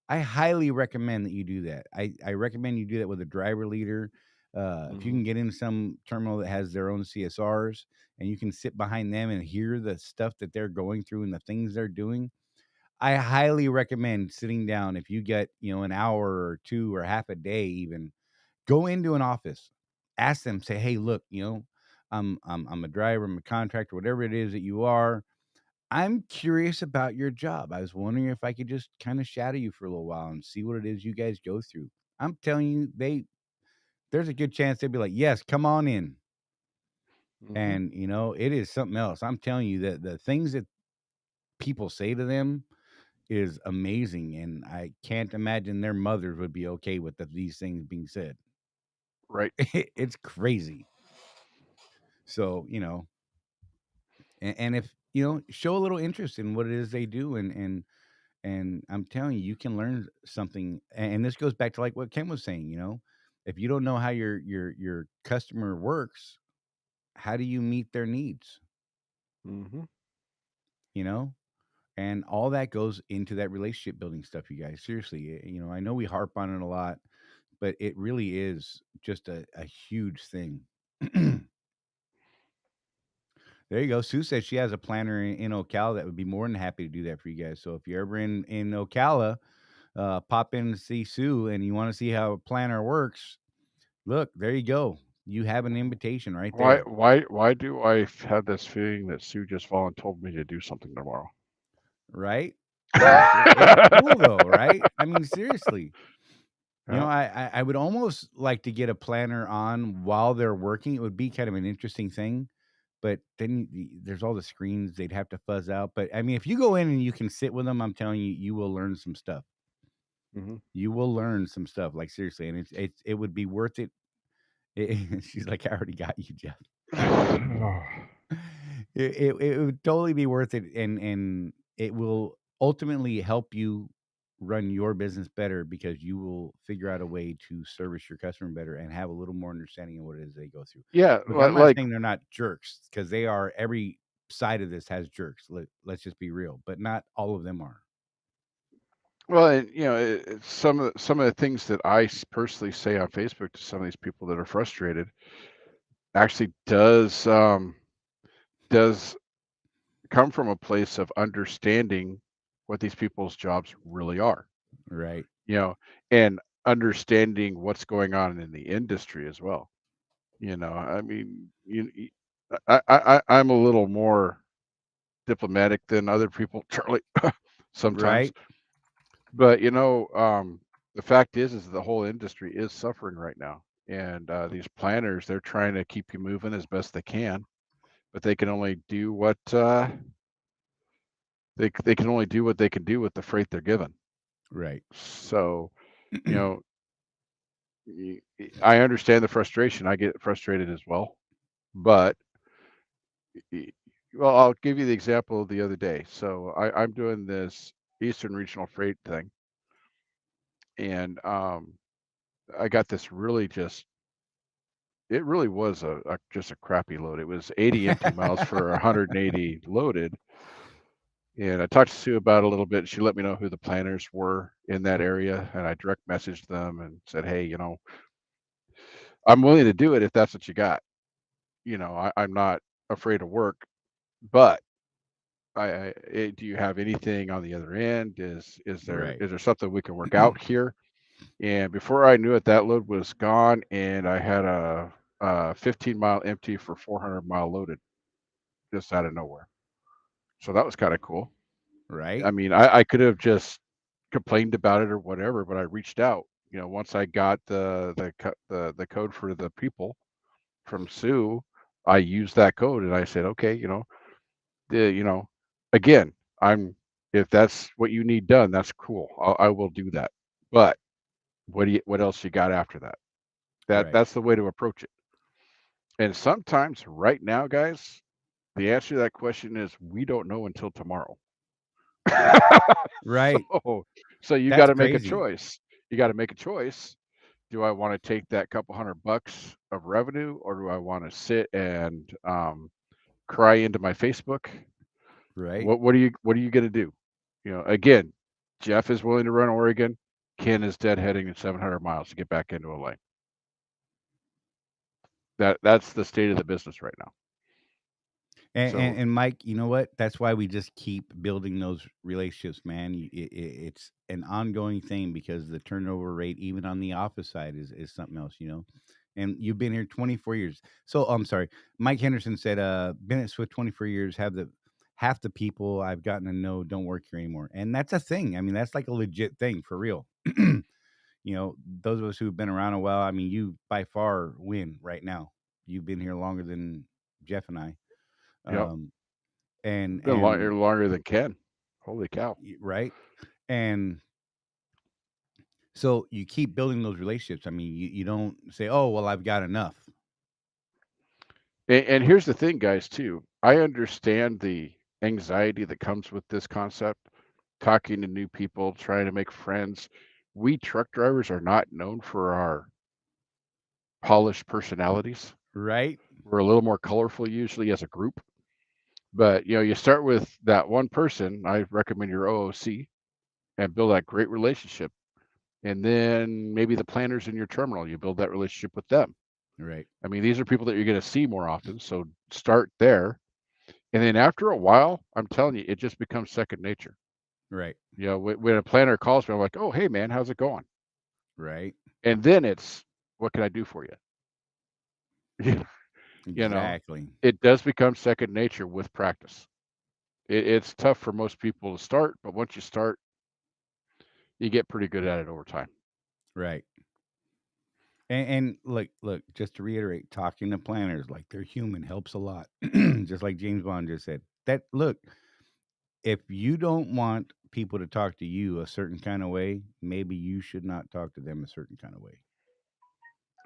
I highly recommend that you do that. I recommend you do that with a driver leader. If you can get in some terminal that has their own CSRs and you can sit behind them and hear the stuff that they're going through and the things they're doing, I highly recommend sitting down. If you get, an hour or 2 or half a day, even go into an office, ask them, say, "Hey, look, I'm a driver, I'm a contractor, whatever it is that you are. I'm curious about your job. I was wondering if I could just kind of shadow you for a little while and see what it is you guys go through." I'm telling you, there's a good chance they'd be like, "Yes, come on in." And it is something else. I'm telling you that the things that people say to them is amazing, and I can't imagine their mothers would be okay with these things being said. Right. It's crazy. So, and if, show a little interest in what it is they do, and I'm telling you, you can learn something. And this goes back to like what Ken was saying, if you don't know how your customer works, how do you meet their needs? And all that goes into that relationship building stuff, you guys. Seriously, I know we harp on it a lot, but it really is just a huge thing. There you go. Sue says she has a planner in Ocala that would be more than happy to do that for you guys. So if you're ever in Ocala, pop in and see Sue and you want to see how a planner works, look, there you go. You have an invitation right there. Why do I have this feeling that Sue just told me to do something tomorrow? Right? It's cool though, right? I mean, seriously. I would almost like to get a planner on while they're working. It would be kind of an interesting thing. But then there's all the screens they'd have to fuzz out. But I mean, if you go in and you can sit with them, I'm telling you, you will learn some stuff. You will learn some stuff, like seriously, and it would be worth it She's like, I already got you, Jeff. It would totally be worth it, and it will ultimately help you run your business better because you will figure out a way to service your customer better and have a little more understanding of what it is they go through. Yeah, Look, I'm not like saying they're not jerks because they are. Every side of this has jerks. Let's just be real, but not all of them are. well, and some of the things that I personally say on Facebook to some of these people that are frustrated actually does come from a place of understanding what these people's jobs really are, Right. and understanding what's going on in the industry as well. I mean, I'm a little more diplomatic than other people, Charlie, sometimes. Right. But the fact is the whole industry is suffering right now, and these planners, they're trying to keep you moving as best they can, but they can only do what they can only do what they can do with the freight they're given. Right. So, you know, I understand the frustration. I get frustrated as well, but well, I'll give you the example of the other day. So I'm doing this Eastern Regional Freight thing, and I got this it really was just a crappy load. It was 80 empty miles for 180 loaded. And I talked to Sue about it a little bit. She let me know who the planners were in that area, and I direct messaged them and said, "Hey, I'm willing to do it if that's what you got. I'm not afraid of work, but do you have anything on the other end? Right. Is there something we can work out here?" And before I knew it, that load was gone, and I had a 15-mile empty for 400-mile loaded just out of nowhere. So that was kind of cool. Right. I mean, I could have just complained about it or whatever, but I reached out. Once I got the code for the people from Sue, I used that code and I said, okay, the again, if that's what you need done, that's cool. I will do that. But what else you got after that? Right. That's the way to approach it. And sometimes right now, guys, the answer to that question is we don't know until tomorrow. Right. So you got That's to make a crazy. choice. You got to make a choice. Do I want to take that couple $100 of revenue, or do I want to sit and cry into my Facebook? Right. What are you going to do? Again, Jeff is willing to run Oregon. Ken is deadheading at 700 miles to get back into a lane. That's the state of the business right now. So And Mike, you know what? That's why we just keep building those relationships, man. It's an ongoing thing because the turnover rate, even on the office side, is something else, And you've been here 24 years. So I'm sorry, Mike Henderson said, been at Swift 24 years. Have the half the people I've gotten to know don't work here anymore, and that's a thing. I mean, that's like a legit thing for real. Those of us who've been around a while. I mean, you by far win right now. You've been here longer than Jeff and I. yeah, Um, and been longer than Ken. Holy cow! right, and so you keep building those relationships. I mean, you don't say, "Oh, well, I've got enough." And here's the thing, guys. Too, I understand the anxiety that comes with this concept. Talking to new people, trying to make friends. We truck drivers are not known for our polished personalities. Right, We're a little more colorful usually as a group. But you start with that one person. I recommend your OOC and build that great relationship. And then maybe the planners in your terminal, you build that relationship with them. right, I mean, these are people that you're going to see more often. So start there. And then after a while, I'm telling you, it just becomes second nature. right, When a planner calls me, I'm like, oh, hey, man, how's it going? right. And then it's, what can I do for you? Exactly. It does become second nature with practice. It's tough for most people to start, but once you start, you get pretty good at it over time. Right. And look, just to reiterate, talking to planners like they're human helps a lot. Just like James Bond just said. That look, if you don't want people to talk to you a certain kind of way, maybe you should not talk to them a certain kind of way.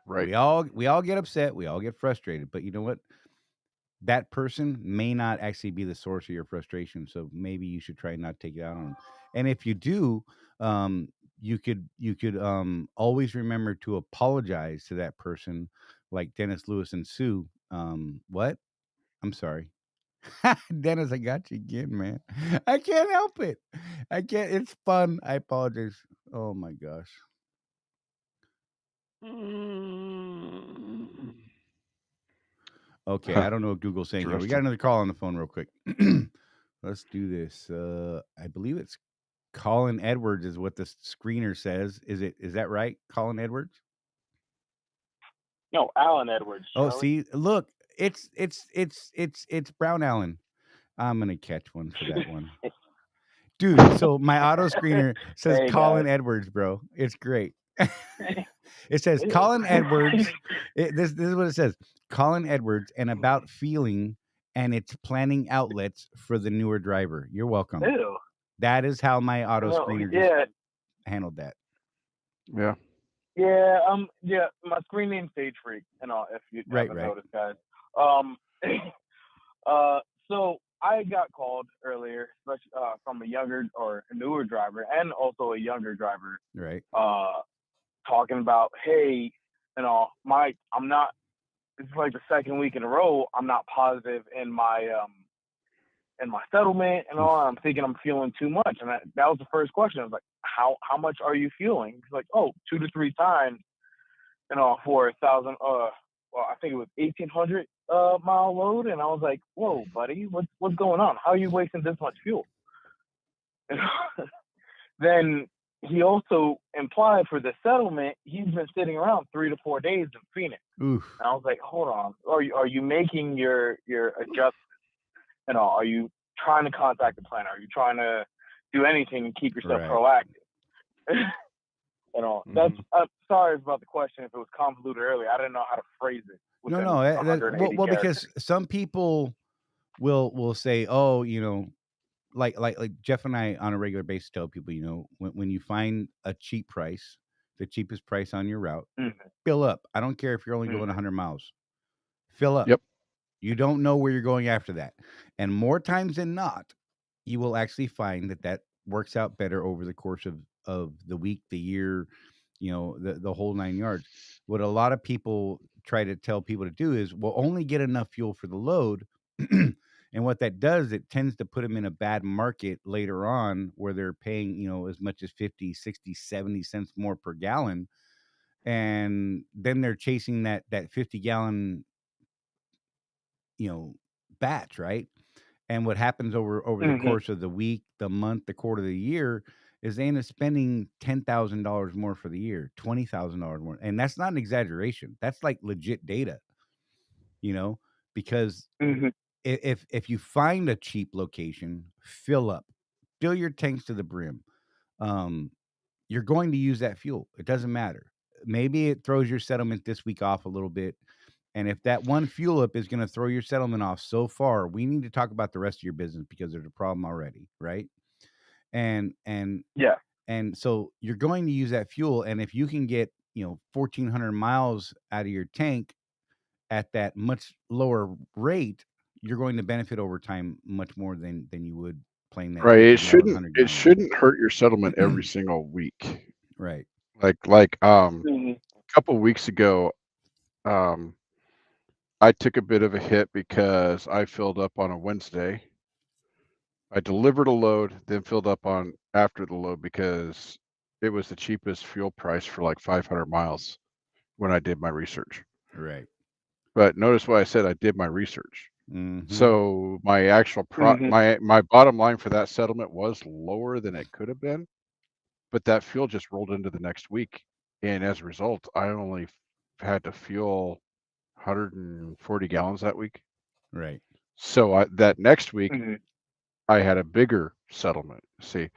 Right. We all get upset. We all get frustrated. But you know what? That person may not actually be the source of your frustration. So maybe you should try not to take it out on them. And if you do, you could always remember to apologize to that person, like Dennis, Lewis, and Sue. What? I'm sorry. Dennis, I got you again, man. I can't help it. I can't. It's fun. I apologize. Oh my gosh. Okay, I don't know what Google's saying here. We got another call on the phone real quick. Let's do this. I believe it's Colin Edwards is what the screener says. Is that right? Colin Edwards? No, Alan Edwards. Oh, Charley. see, look, it's Brown Allen. I'm gonna catch one for that one. Dude, so my auto screener says Hey, Colin guys. Edwards, bro. It's great. It says Colin Edwards. This is what it says. Colin Edwards and about feeling and its planning outlets for the newer driver. You're welcome. Ew. That is how my auto screener just handled that. Yeah. Yeah. Yeah. My screen name's Stage Freak, and all. If you haven't noticed, guys. So I got called earlier, from a younger or a newer driver, and also a younger driver. Right. Talking about, hey, I'm not. It's like the second week in a row. I'm not positive in my settlement and all. I'm thinking I'm feeling too much, and that was the first question. I was like, how much are you feeling? He's like, 2 to 3 times, for 1,000. Well, I think it was 1,800 mile load, and I was like, whoa, buddy, what's going on? How are you wasting this much fuel? Then he also implied for the settlement, he's been sitting around 3 to 4 days in Phoenix. Oof. And I was like, hold on, are you making your adjustments? Are you trying to contact the planner? Are you trying to do anything to keep yourself proactive? That's. I'm sorry about the question. If it was convoluted earlier, I didn't know how to phrase it. No. Well, because some people will say, oh, like Jeff and I on a regular basis tell people, when you find a cheap price, the cheapest price on your route, fill up. I don't care if you're only going 100 miles. Fill up. Yep. You don't know where you're going after that. And more times than not, you will actually find that works out better over the course of the week, the year, the whole 9 yards. What a lot of people try to tell people to do is, well, only get enough fuel for the load. And what that does, it tends to put them in a bad market later on where they're paying, as much as 50, 60, 70 cents more per gallon. And then they're chasing that 50-gallon, batch, right? And what happens over the course of the week, the month, the quarter, the year is they end up spending $10,000 more for the year, $20,000 more. And that's not an exaggeration. That's like legit data, because if you find a cheap location, fill your tanks to the brim. You're going to use that fuel. It doesn't matter. Maybe it throws your settlement this week off a little bit. And if that one fuel up is going to throw your settlement off so far, we need to talk about the rest of your business because there's a problem already, right? And so you're going to use that fuel, and if you can get 1,400 miles out of your tank at that much lower rate, you're going to benefit over time much more than you would playing that. Right. It shouldn't hurt your settlement every single week. Right. Like a couple of weeks ago, I took a bit of a hit because I filled up on a Wednesday. I delivered a load, then filled up on after the load because it was the cheapest fuel price for like 500 miles when I did my research. Right. But notice what I said, I did my research. So my actual my bottom line for that settlement was lower than it could have been, but that fuel just rolled into the next week. And as a result, I only had to fuel 140 gallons that week. Right. So that next week, I had a bigger settlement. See,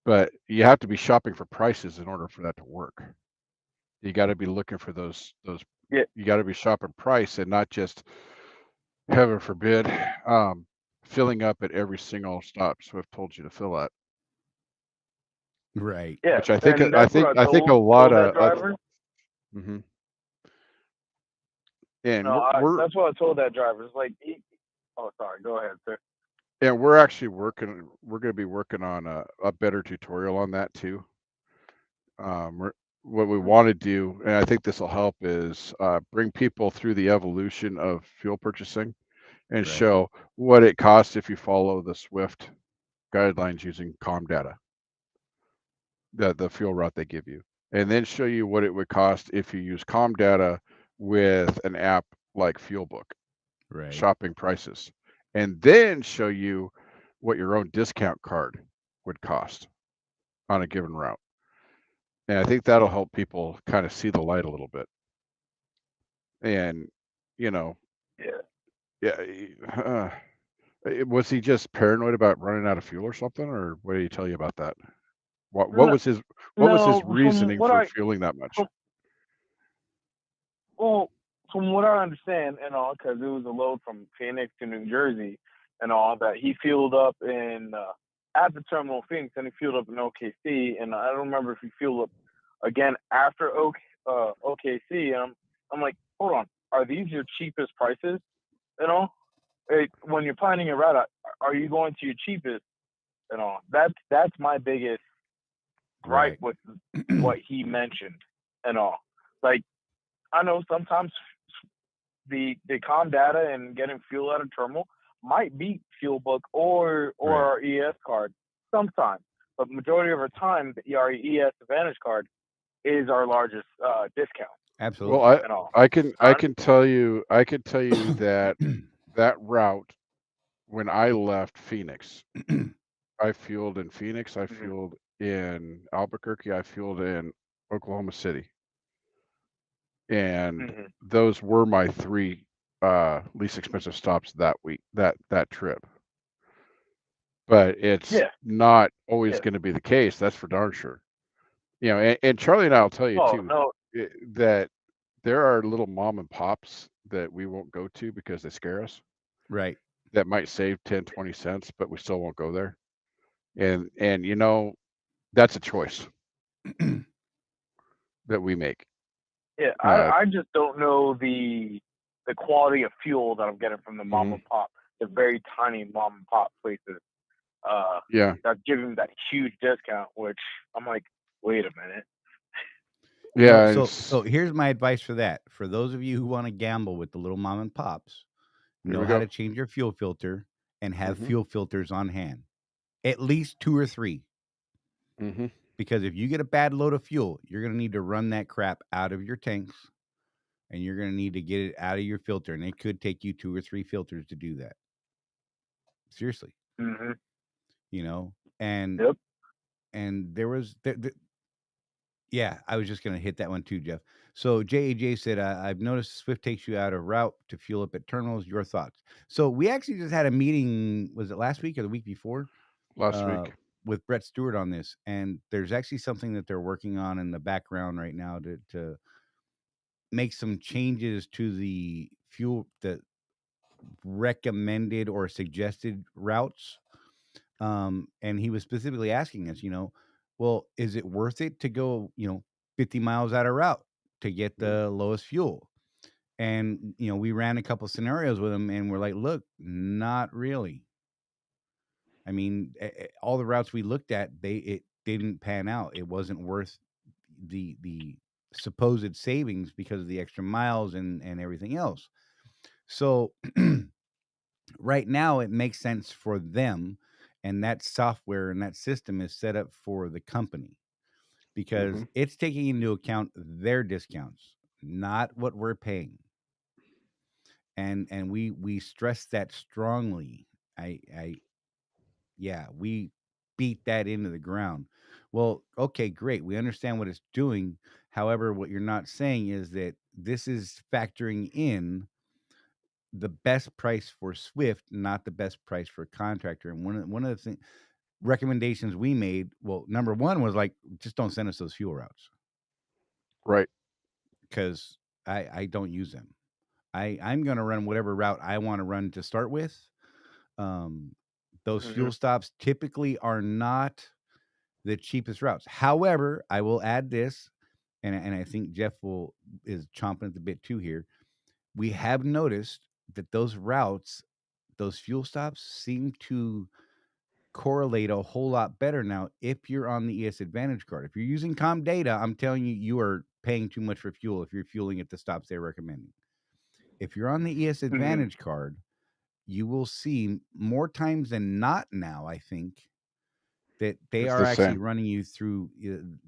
but you have to be shopping for prices in order for that to work. You got to be looking for those. You got to be shopping price and not just, heaven forbid, filling up at every single stop Swift told you to fill at. Right. Yeah. Which I think a lot of. And that's what I told that driver. It's like, oh, sorry. Go ahead, sir. And we're actually working. We're going to be working on a better tutorial on that too. What we want to do, and I think this will help, is bring people through the evolution of fuel purchasing and show what it costs if you follow the SWIFT guidelines using COM data, the fuel route they give you, and then show you what it would cost if you use COM data with an app like FuelBook, shopping prices, and then show you what your own discount card would cost on a given route. And I think that'll help people kind of see the light a little bit. And, was he just paranoid about running out of fuel or something, or what did he tell you about that? What was his reasoning for fueling that much? Well, from what I understand, and all, because it was a load from Phoenix to New Jersey, and all that, he fueled up in at the terminal in Phoenix, and he fueled up in OKC, and I don't remember if he fueled up again after OKC. And I'm like, hold on, are these your cheapest prices? When you're planning a route, are you going to your cheapest? That's my biggest gripe with what he mentioned. Like, I know sometimes the COM data and getting fuel at a terminal might beat FuelBook or our ES card sometimes, but majority of our time, our ES Advantage card is our largest discount. Absolutely. Well, I can tell you that that route, when I left Phoenix, I fueled in Phoenix, I fueled in Albuquerque, I fueled in Oklahoma City, and those were my 3 least expensive stops that week, that trip. But it's not always going to be the case. That's for darn sure. And Charlie and I will tell you too that there are little mom and pops that we won't go to because they scare us. Right. That might save 10, 20 cents, but we still won't go there. And that's a choice that we make. Yeah, I just don't know the quality of fuel that I'm getting from the mom and pop, the very tiny mom and pop places. That give him that huge discount, which I'm like, wait a minute. Yeah. So here's my advice for that. For those of you who want to gamble with the little mom and pops, know how to change your fuel filter and have fuel filters on hand, at least 2 or 3. Because if you get a bad load of fuel, you're going to need to run that crap out of your tanks, and you're going to need to get it out of your filter, and it could take you 2 or 3 filters to do that. Seriously. And there was I was just going to hit that one too, Jeff. So JAJ said, I've noticed Swift takes you out of route to fuel up at terminals. Your thoughts? So we actually just had a meeting, was it last week or the week before? Last week. With Brett Stewart on this. And there's actually something that they're working on in the background right now to make some changes to the fuel, the recommended or suggested routes. And he was specifically asking us, well, is it worth it to go, 50 miles out of route to get the lowest fuel? And, we ran a couple scenarios with him, and we're like, look, not really. I mean, all the routes we looked at, it didn't pan out. It wasn't worth the supposed savings because of the extra miles and everything else. So right now it makes sense for them, and that software and that system is set up for the company because it's taking into account their discounts, not what we're paying. And we stress that strongly. We beat that into the ground. Well, okay, great. We understand what it's doing. However, what you're not saying is that this is factoring in the best price for Swift, not the best price for Contractor. And one of the recommendations we made, well, number one was like, just don't send us those fuel routes. Right. Because I don't use them. I'm going to run whatever route I want to run to start with. Those fuel stops typically are not the cheapest routes. However, I will add this, and I think Jeff is chomping at the bit too here. we have noticed that those routes, those fuel stops seem to correlate a whole lot better now if you're on the ES Advantage card. If you're using COM data, I'm telling you, you are paying too much for fuel if you're fueling at the stops they're recommending. If you're on the ES Advantage card, you will see more times than not now, I think, that they It's are the actually same. running you through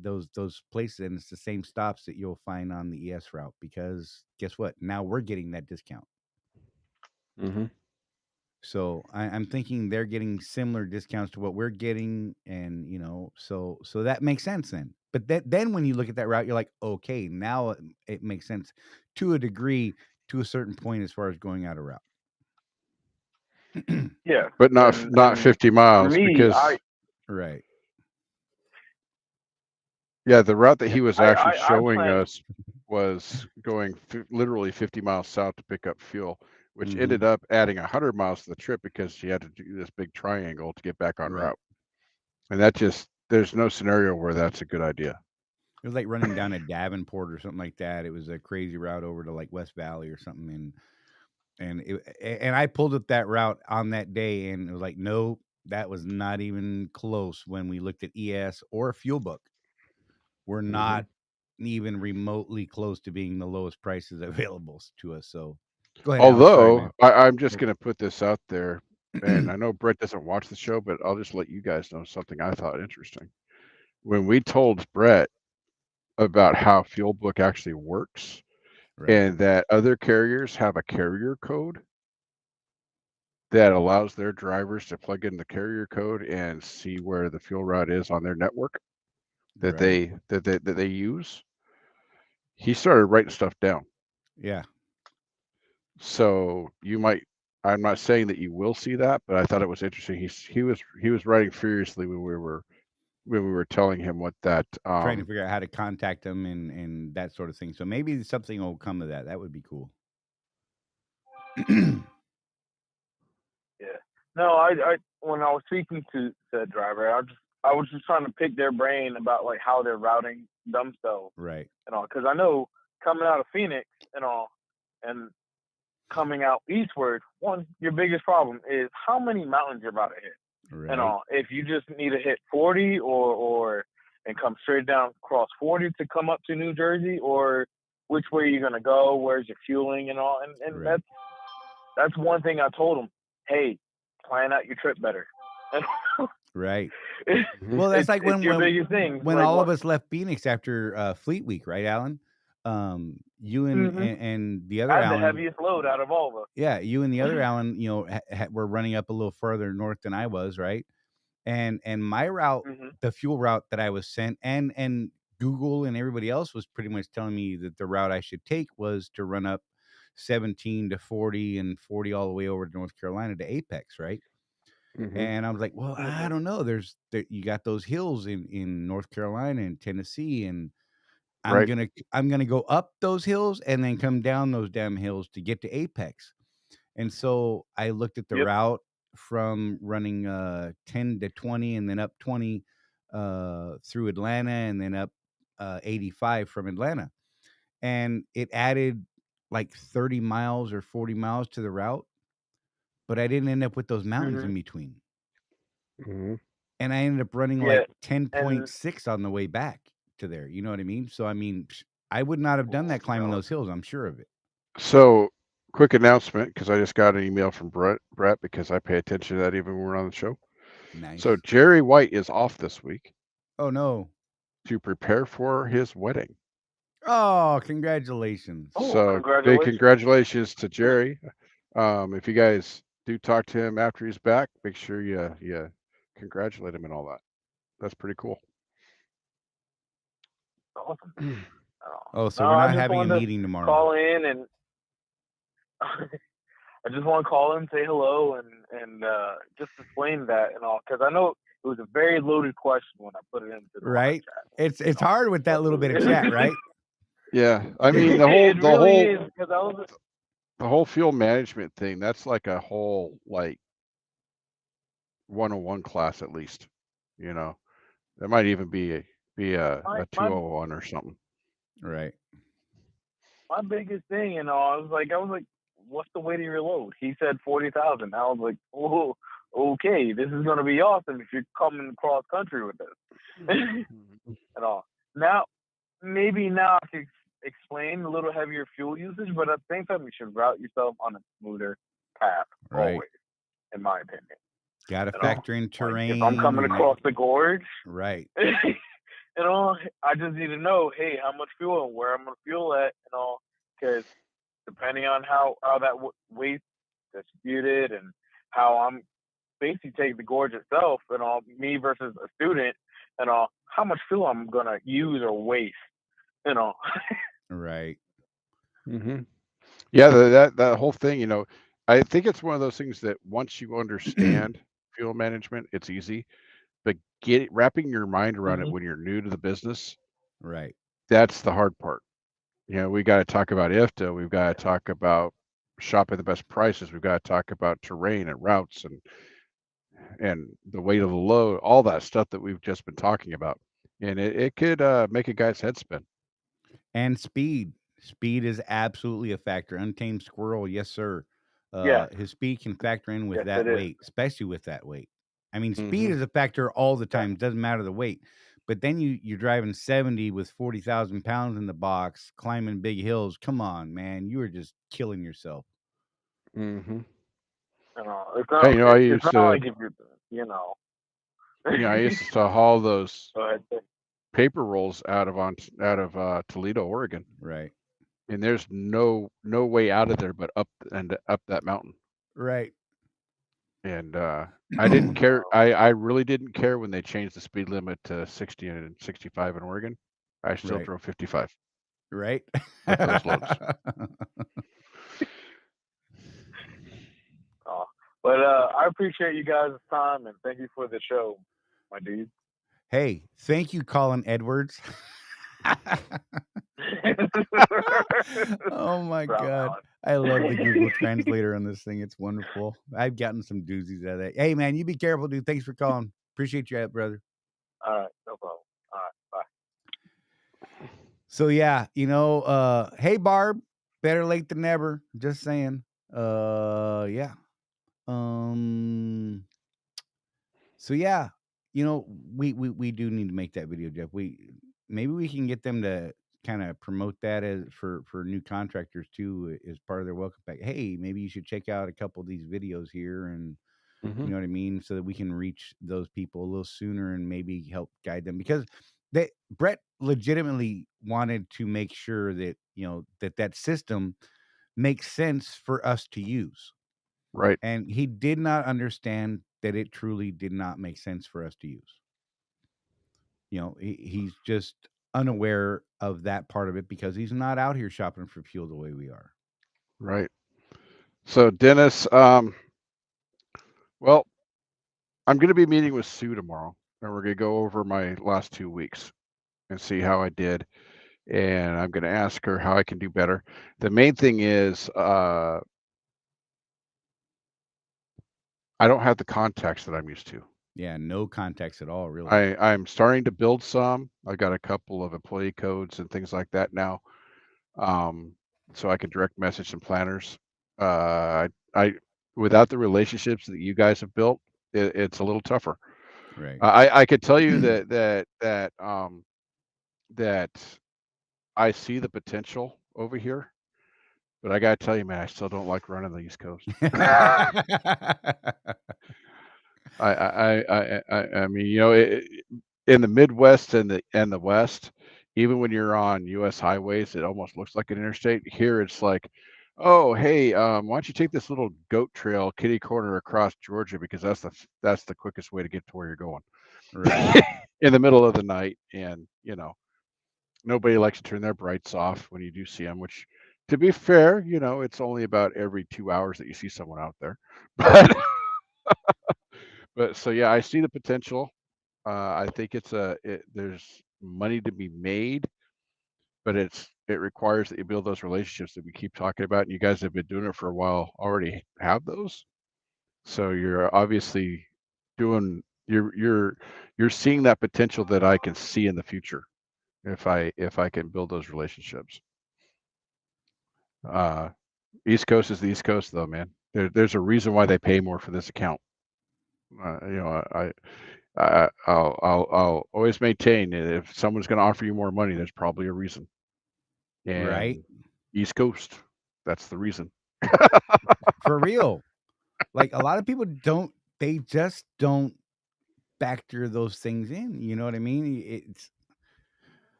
those places, and it's the same stops that you'll find on the ES route, because guess what? Now we're getting that discount. Mm-hmm. So I'm thinking they're getting similar discounts to what we're getting, and so that makes sense then. But then when you look at that route, you're like, okay, now it makes sense to a degree, to a certain point, as far as going out of route. Yeah, But not 50 miles, for me, because right. Yeah, the route that he was actually I showing plan. us was going literally 50 miles south to pick up fuel, which Mhm. ended up adding 100 miles to the trip because she had to do this big triangle to get back on Right. route. And that just, there's no scenario where that's a good idea. It was like running down to Davenport or something like that. It was a crazy route over to like West Valley or something, and I pulled up that route on that day, and it was like, no, that was not even close. When we looked at ES or Fuel Book, we're not even remotely close to being the lowest prices available to us. So go ahead, Alan. Sorry, Although, man. I'm just going to put this out there, and I know Brett doesn't watch the show, but I'll just let you guys know something I thought interesting. When we told Brett about how Fuel Book actually works, Right. and that other carriers have a carrier code that allows their drivers to plug in the carrier code and see where the fuel route is on their network that Right. they use. He started writing stuff down. Yeah. So you might, I'm not saying that you will see that, but I thought it was interesting. He was writing furiously when we were telling him what that Trying to figure out how to contact them and that sort of thing. So maybe something will come of that. That would be cool. Yeah. No, I when I was speaking to the driver, I was just trying to pick their brain about like how they're routing themselves Right. and all, because I know coming out of Phoenix and all, and coming out eastward, your biggest problem is how many mountains you're about to hit. Right. And all, if you just need to hit 40 or and come straight down across 40 to come up to New Jersey, or which way you're gonna go, where's your fueling and all, and Right. that's one thing I told them. Hey, plan out your trip better. Right. Well, that's like when your biggest thing. When like all of us left Phoenix after Fleet Week, right, Alan? You and the other I had the Alan. heaviest load out of all of us. Yeah, you and the other Alan, were running up a little further north than I was, right? And my route, the fuel route that I was sent, and Google and everybody else was pretty much telling me that the route I should take was to run up 17 to 40 and 40 all the way over to North Carolina to Apex, right? And I was like, well, I don't know. You got those hills in North Carolina and Tennessee, and I'm gonna go up those hills and then come down those damn hills to get to Apex. And so I looked at the route from running 10 to 20 and then up 20 through Atlanta and then up 85 from Atlanta. And it added like 30 miles or 40 miles to the route, but I didn't end up with those mountains in between. And I ended up running like 10.6 on the way back to there. You know what I mean? So, I mean, I would not have done that climbing those hills. I'm sure of it. So, quick announcement, because I just got an email from Brett, because I pay attention to that even when we're on the show. Nice. So Jerry White is off this week. Oh, no. To prepare for his wedding. Oh, congratulations. So big congratulations to Jerry. If you guys do talk to him after he's back, make sure you congratulate him and all that. That's pretty cool. Awesome. Oh, so we're not having a meeting tomorrow. Call in and I just want to call in, say hello, and just explain that and all, because I know it was a very loaded question when I put it into the right. Chat. It's hard with that little bit of chat, right? Yeah, I mean the whole fuel management thing. That's like a whole like 101 class at least. You know, that might even be a 201 or something. Right. my biggest thing, you know, I was like, what's the weight of your load? He said 40,000. I was like, oh, okay, this is gonna be awesome if you're coming cross country with this. And all. Now, maybe now I can explain a little heavier fuel usage, but at the same time, you should route yourself on a smoother path, Right. always, in my opinion. Got to factor in terrain. Like if I'm coming across the gorge, right. You know, I just need to know, hey, how much fuel and where I'm gonna fuel at, you know, because depending on how that weight distributed and how I'm basically taking the gorge itself, you know, me versus a student, you know, how much fuel I'm gonna use or waste, you know. Right. Mm-hmm. Yeah, that whole thing, you know, I think it's one of those things that once you understand fuel management, it's easy. But wrapping your mind around it when you're new to the business, right, that's the hard part. You know, we got to talk about IFTA. We've got to talk about shopping the best prices. We've got to talk about terrain and routes and the weight of the load, all that stuff that we've just been talking about. And it could make a guy's head spin. And speed. Speed is absolutely a factor. Untamed squirrel, yes, sir. Yeah. His speed can factor in with Yes, that it is. weight, especially with that weight. I mean, speed is a factor all the time. It doesn't matter the weight. But then you're driving 70 with 40,000 pounds in the box, climbing big hills. Come on, man. You are just killing yourself. Mm-hmm. You know, it's not, it's not like if you're, you know. I used to haul those paper rolls out of Toledo, Oregon. Right. And there's no way out of there but up that mountain. Right. And I didn't care. I really didn't care when they changed the speed limit to 60 and 65 in Oregon. I still drove 55. Right. With those loads. But I appreciate you guys' time and thank you for the show, my dude. Hey, thank you, Colin Edwards. Oh my God. I love the Google Translator on this thing. It's wonderful. I've gotten some doozies out of that. Hey man, you be careful, dude. Thanks for calling. Appreciate you, brother. All right, no problem. All right, bye. So yeah, you know, hey Barb, better late than never. Just saying. Yeah. So yeah, you know, we do need to make that video, Jeff. Maybe we can get them to kind of promote that as for new contractors too, as part of their welcome pack. Hey, maybe you should check out a couple of these videos here, and you know what I mean, so that we can reach those people a little sooner and maybe help guide them, because Brett legitimately wanted to make sure that, you know, that system makes sense for us to use. Right. And he did not understand that it truly did not make sense for us to use. You know, he's just unaware of that part of it because he's not out here shopping for fuel the way we are. Right. So Dennis, well, I'm going to be meeting with Sue tomorrow, and we're going to go over my last 2 weeks and see how I did. And I'm going to ask her how I can do better. The main thing is I don't have the contacts that I'm used to. Yeah, no contacts at all, really. I'm starting to build some. I got a couple of employee codes and things like that now, so I can direct message some planners. I without the relationships that you guys have built, it's a little tougher. Right. I could tell you that I see the potential over here, but I gotta tell you, man, I still don't like running the East Coast. I mean, you know, in the Midwest and the West, even when you're on U.S. highways, it almost looks like an interstate. Here, it's like, oh, hey, why don't you take this little goat trail, kitty corner across Georgia, because that's the quickest way to get to where you're going. Right. In the middle of the night, and you know, nobody likes to turn their brights off when you do see them. Which, to be fair, you know, it's only about every 2 hours that you see someone out there, but. But so yeah, I see the potential. I think there's money to be made, but it requires that you build those relationships that we keep talking about. And you guys have been doing it for a while already. Have those, so you're obviously doing. You're seeing that potential that I can see in the future if I can build those relationships. East Coast is the East Coast, though, man. There's a reason why they pay more for this account. I'll always maintain that if someone's going to offer you more money, there's probably a reason. And Right. East Coast, that's the reason. For real. Like, a lot of people they just don't factor those things in. You know what I mean?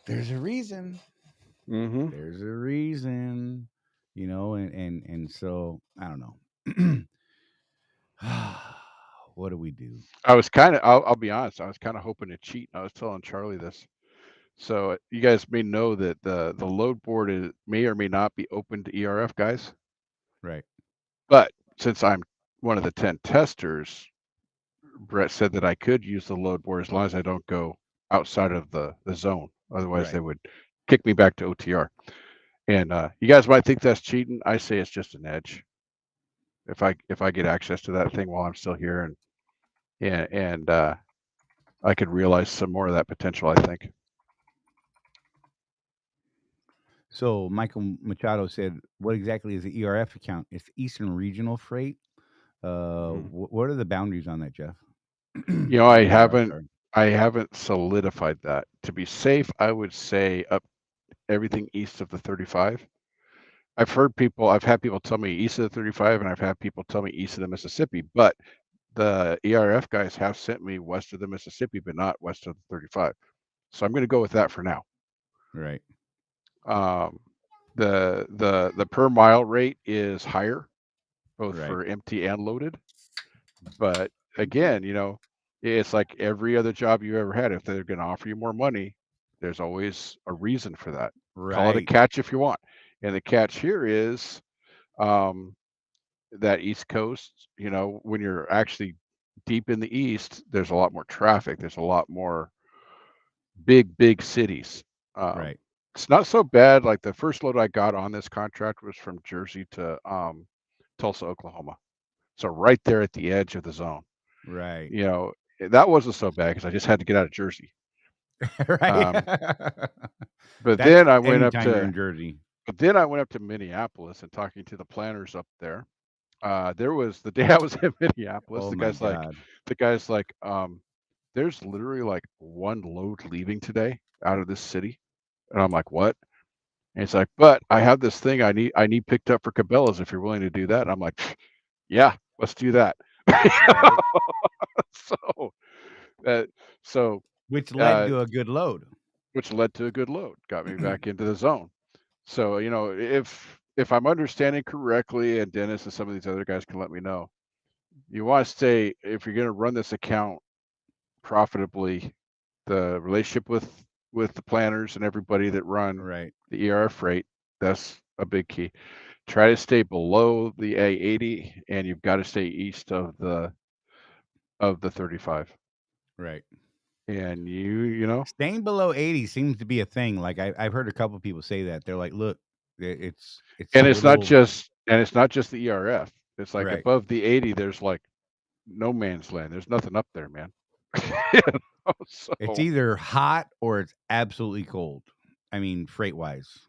There's a reason. Mm-hmm. There's a reason, and so I don't know. What do we do? I'll be honest, I was kind of hoping to cheat. I was telling Charley this. So you guys may know that the load board may or may not be open to ERF guys. Right. But since I'm one of the 10 testers, Brett said that I could use the load board as long as I don't go outside of the zone. Otherwise, Right. they would kick me back to OTR. And you guys might think that's cheating. I say it's just an edge. If I get access to that thing while I'm still here, and I could realize some more of that potential, I think. So Michael Machado said, "What exactly is the ERF account? It's Eastern Regional Freight. What are the boundaries on that, Jeff?" I haven't solidified that. To be safe, I would say up everything east of the 35. I've had people tell me east of the 35, and I've had people tell me east of the Mississippi, but the ERF guys have sent me west of the Mississippi, but not west of the 35. So I'm going to go with that for now. Right. The per mile rate is higher, both Right. for empty and loaded. But again, it's like every other job you ever had. If they're going to offer you more money, there's always a reason for that. Right. Call it a catch if you want. And the catch here is that East Coast, when you're actually deep in the East, there's a lot more traffic. There's a lot more big cities. Right. It's not so bad. Like the first load I got on this contract was from Jersey to Tulsa, Oklahoma. So right there at the edge of the zone. Right. That wasn't so bad because I just had to get out of Jersey. Right. But then I went up anytime you're in Jersey. But then I went up to Minneapolis and talking to the planners up there. There was the day I was in Minneapolis. Oh the guy's like, there's literally like one load leaving today out of this city, and I'm like, what? And it's like, but I have this thing I need picked up for Cabela's if you're willing to do that. And I'm like, yeah, let's do that. Right. So which led to a good load. Which led to a good load, got me back into the zone. So if I'm understanding correctly, and Dennis and some of these other guys can let me know, you want to stay, if you're going to run this account profitably, the relationship with the planners and everybody that run the ERF freight, that's a big key. Try to stay below the A80, and you've got to stay east of the 35. Right. And you staying below 80 seems to be a thing. Like I've heard a couple of people say that. They're like, look, it's not just the ERF. It's like right. above the 80, there's like no man's land. There's nothing up there, man. So. It's either hot or it's absolutely cold. I mean, freight wise.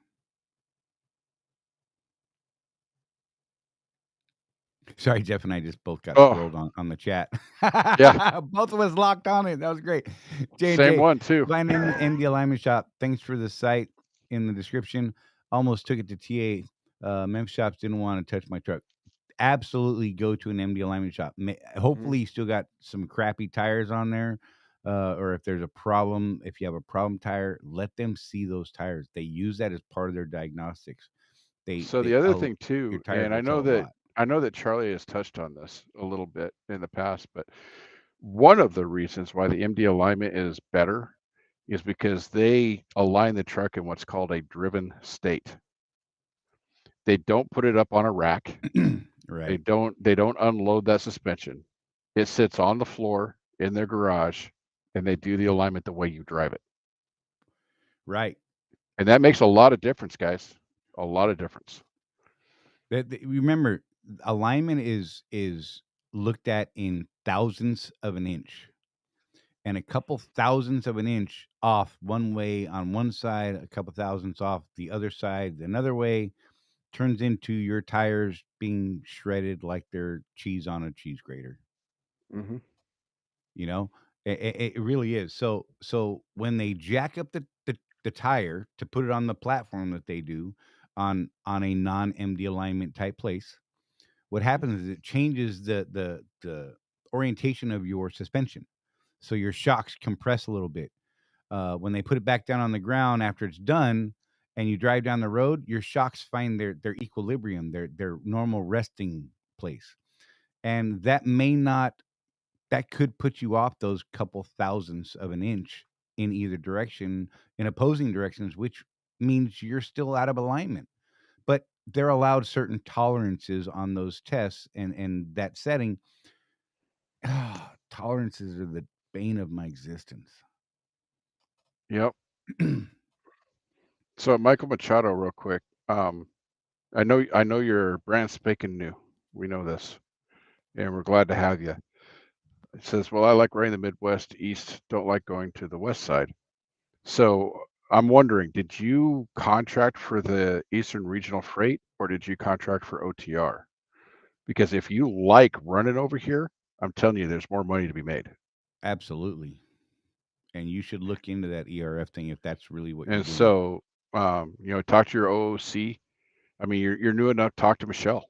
Sorry, Jeff and I just both got scrolled on the chat. Yeah. Both of us locked on it. That was great. Same one, too. Find MD Alignment Shop. Thanks for the site in the description. Almost took it to TA. Memphis Shops didn't want to touch my truck. Absolutely go to an MD Alignment Shop. Hopefully you still got some crappy tires on there. Or if there's a problem, if you have a problem tire, let them see those tires. They use that as part of their diagnostics. The other thing too, and I know that Charley has touched on this a little bit in the past, but one of the reasons why the MD alignment is better is because they align the truck in what's called a driven state. They don't put it up on a rack. Right. They don't unload that suspension. It sits on the floor in their garage, and they do the alignment the way you drive it. Right. And that makes a lot of difference, guys. A lot of difference. Remember, alignment is looked at in thousandths of an inch, and a couple thousandths of an inch off one way on one side, a couple thousandths off the other side another way. turns into your tires being shredded like they're cheese on a cheese grater. Mm-hmm. You know, it really is. So when they jack up the tire to put it on the platform that they do on a non-MD alignment type place, what happens is it changes the orientation of your suspension. So your shocks compress a little bit. When they put it back down on the ground after it's done and you drive down the road, your shocks find their equilibrium, their normal resting place. And that could put you off those couple thousandths of an inch in either direction, in opposing directions, which means you're still out of alignment. But they're allowed certain tolerances on those tests and that setting. Tolerances are the bane of my existence. Yep. So Michael Machado, real quick. I know you're brand spanking new. We know this, and we're glad to have you. It says, well, I like riding the Midwest East, don't like going to the West side. So I'm wondering, did you contract for the Eastern Regional Freight or did you contract for OTR? Because if you like running over here, I'm telling you, there's more money to be made. Absolutely. And you should look into that ERF thing if that's really what And you're doing. so, talk to your OOC. I mean, you're new enough. Talk to Michelle.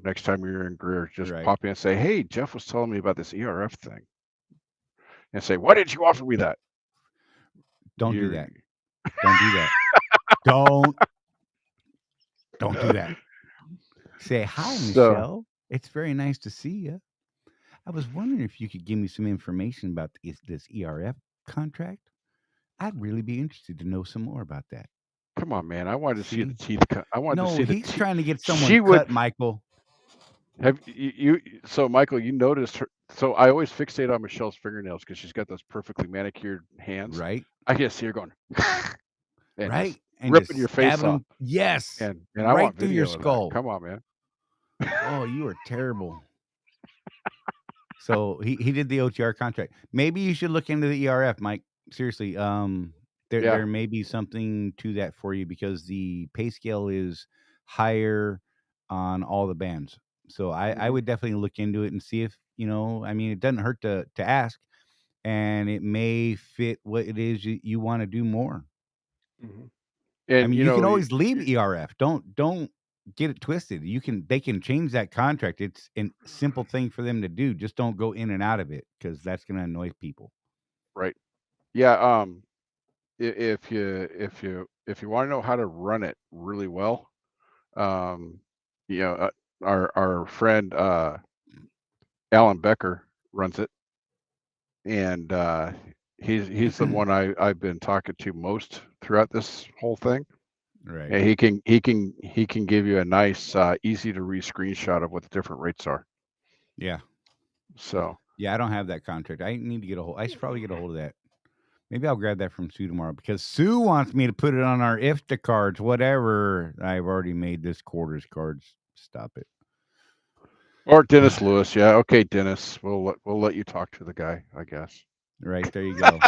Next time you're in Greer, just Right. pop in and say, "Hey, Jeff was telling me about this ERF thing," and say, "Why didn't you offer me that?" Don't do that. Don't do that. Don't do that. Say, hi, Michelle. It's very nice to see you. I was wondering if you could give me some information about this ERF contract. I'd really be interested to know some more about that. Come on, man! I wanted to see the teeth cut. I wanted No, to see the he's teeth. trying to get someone cut, Michael. Have you? So, Michael, you noticed her. So I always fixate on Michelle's fingernails because she's got those perfectly manicured hands. Right. I can see her going. And right. And ripping your face off. Yes. And right I want through video your of skull. that. Come on, man. Oh, you are terrible. So he did the OTR contract. Maybe you should look into the ERF, Mike. Seriously. There may be something to that for you because the pay scale is higher on all the bands. So I would definitely look into it and see if, it doesn't hurt to ask, and it may fit what it is you want to do more. Mm-hmm. And you can always leave ERF. Don't get it twisted. They can change that contract. It's a simple thing for them to do. Just don't go in and out of it because that's going to annoy people. Right. Yeah. If you want to know how to run it really well, our friend Alan Becker runs it, and he's the one I've been talking to most throughout this whole thing. Right. And he can give you a nice easy to read screenshot of what the different rates are. Yeah. So yeah, I don't have that contract. I need to get a hold. I should probably get a hold of that. Maybe I'll grab that from Sue tomorrow because Sue wants me to put it on our IFTA cards, whatever. I've already made this quarters cards. Stop it. Or Dennis Lewis. Yeah. Okay, Dennis. We'll let you talk to the guy, I guess. Right. There you go.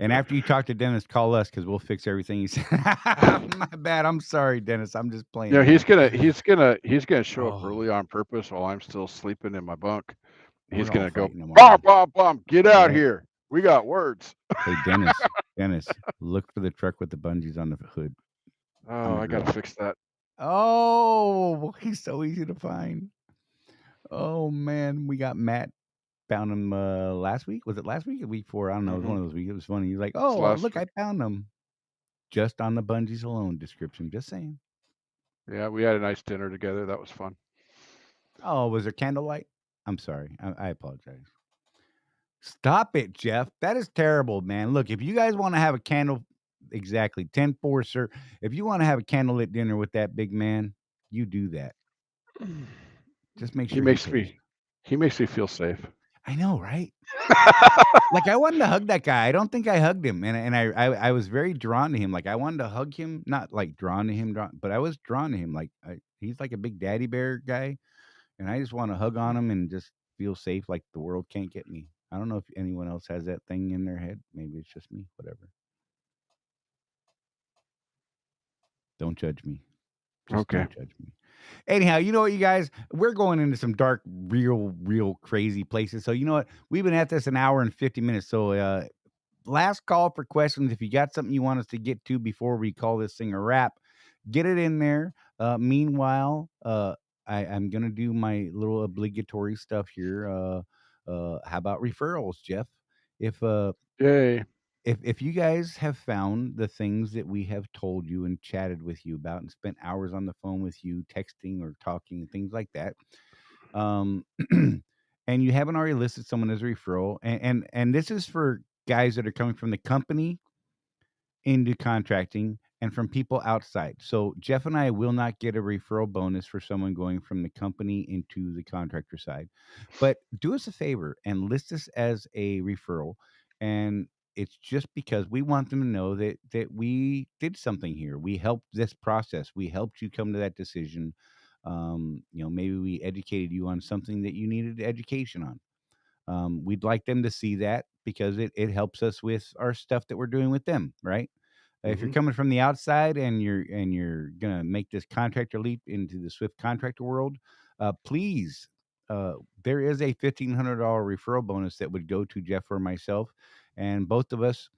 And after you talk to Dennis, call us because we'll fix everything. My bad. I'm sorry, Dennis. I'm just playing. He's gonna show up early on purpose while I'm still sleeping in my bunk. He's gonna go, bomb, get out here. We got words. Hey, Dennis, look for the truck with the bungees on the hood. Oh, I gotta fix that. Oh, he's so easy to find. Oh man, we got Matt. Found him last week. Was it last week or the week before? I don't know. It was one of those weeks. It was funny. He's like, oh, look, I found them. Just on the bungees alone description. Just saying. Yeah, we had a nice dinner together. That was fun. Oh, was there candlelight? I'm sorry. I apologize. Stop it, Jeff. That is terrible, man. Look, if you guys want to have a candle, exactly, 10-4, sir. If you want to have a candlelit dinner with that big man, you do that. Just make sure he makes me feel safe. I know, right? Like I wanted to hug that guy. I don't think I hugged him, and I was very drawn to him. Like I wanted to hug him, not like drawn to him, but I was drawn to him. Like he's like a big daddy bear guy, and I just want to hug on him and just feel safe. Like the world can't get me. I don't know if anyone else has that thing in their head. Maybe it's just me. Whatever. Don't judge me. Just Okay. don't judge me. Anyhow, you know what, you guys? We're going into some dark, real crazy places. So you know what? We've been at this an hour and 50 minutes. So last call for questions. If you got something you want us to get to before we call this thing a wrap, get it in there. Meanwhile, I'm gonna do my little obligatory stuff here. How about referrals, Jeff? If Yay. if you guys have found the things that we have told you and chatted with you about and spent hours on the phone with you, texting or talking and things like that, um, and you haven't already listed someone as a referral, and this is for guys that are coming from the company into contracting and from people outside. So Jeff and I will not get a referral bonus for someone going from the company into the contractor side. But do us a favor and list us as a referral. And it's just because we want them to know that we did something here. We helped this process. We helped you come to that decision. Maybe we educated you on something that you needed education on. We'd like them to see that because it helps us with our stuff that we're doing with them, right? If you're Mhm. coming from the outside and you're gonna make this contractor leap into the Swift contractor world, please, there is a $1,500 referral bonus that would go to Jeff or myself, and both of us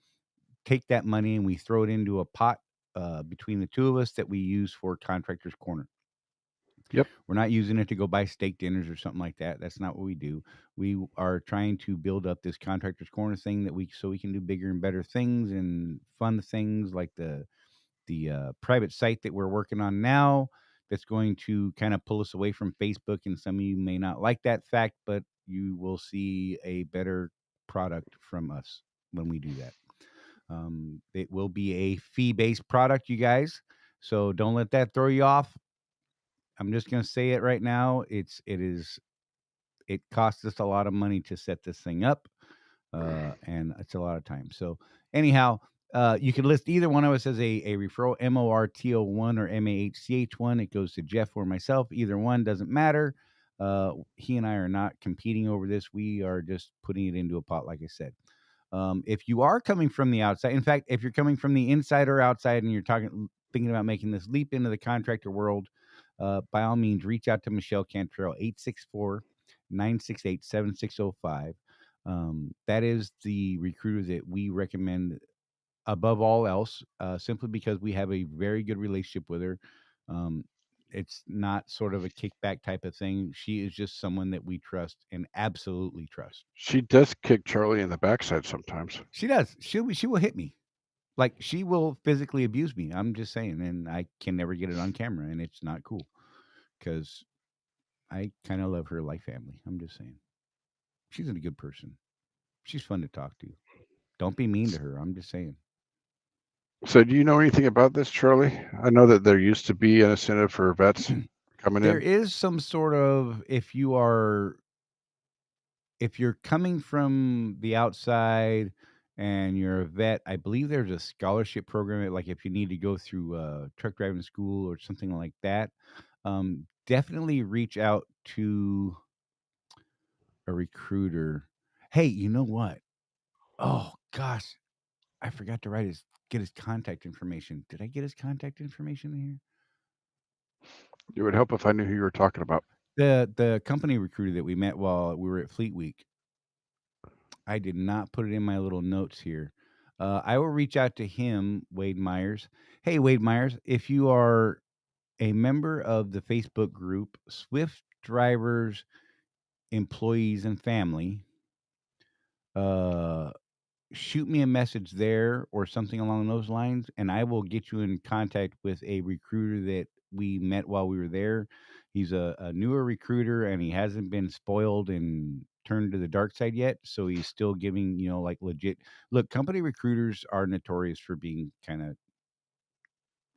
take that money and we throw it into a pot between the two of us that we use for Contractors Corner. Yep. We're not using it to go buy steak dinners or something like that. That's not what we do. We are trying to build up this Contractors Corner thing so we can do bigger and better things and fun things like the private site that we're working on now. That's going to kind of pull us away from Facebook, and some of you may not like that fact, but you will see a better product from us when we do that. It will be a fee-based product, you guys. So don't let that throw you off. I'm just going to say it right now. It costs us a lot of money to set this thing up, and it's a lot of time. So anyhow, you can list either one of us as a referral, MORTO1 or MAHCH1. It goes to Jeff or myself. Either one doesn't matter. He and I are not competing over this. We are just putting it into a pot, like I said. If you are coming from the outside, in fact, if you're coming from the inside or outside and you're thinking about making this leap into the contractor world, by all means, reach out to Michelle Cantrell, 864-968-7605. That is the recruiter that we recommend above all else, simply because we have a very good relationship with her. It's not sort of a kickback type of thing. She is just someone that we trust and absolutely trust. She does kick Charley in the backside sometimes. She does. She will hit me. Like, she will physically abuse me. I'm just saying, and I can never get it on camera, and it's not cool because I kind of love her like family. I'm just saying. She's a good person. She's fun to talk to. Don't be mean to her. I'm just saying. So do you know anything about this, Charley? I know that there used to be an incentive for vets coming There in. is some sort of, if you're coming from the outside and you're a vet, I believe there's a scholarship program. Like if you need to go through truck driving school or something like that, definitely reach out to a recruiter. Hey, you know what? Oh gosh, I forgot to get his contact information. Did I get his contact information in here? It would help if I knew who you were talking about. The company recruiter that we met while we were at Fleet Week. I did not put it in my little notes here. I will reach out to him, Wade Myers. Hey, Wade Myers, if you are a member of the Facebook group Swift Drivers, Employees, and Family, shoot me a message there or something along those lines, and I will get you in contact with a recruiter that we met while we were there. He's a newer recruiter, and he hasn't been spoiled and turned to the dark side yet, so he's still giving, like legit. Look, company recruiters are notorious for being kind of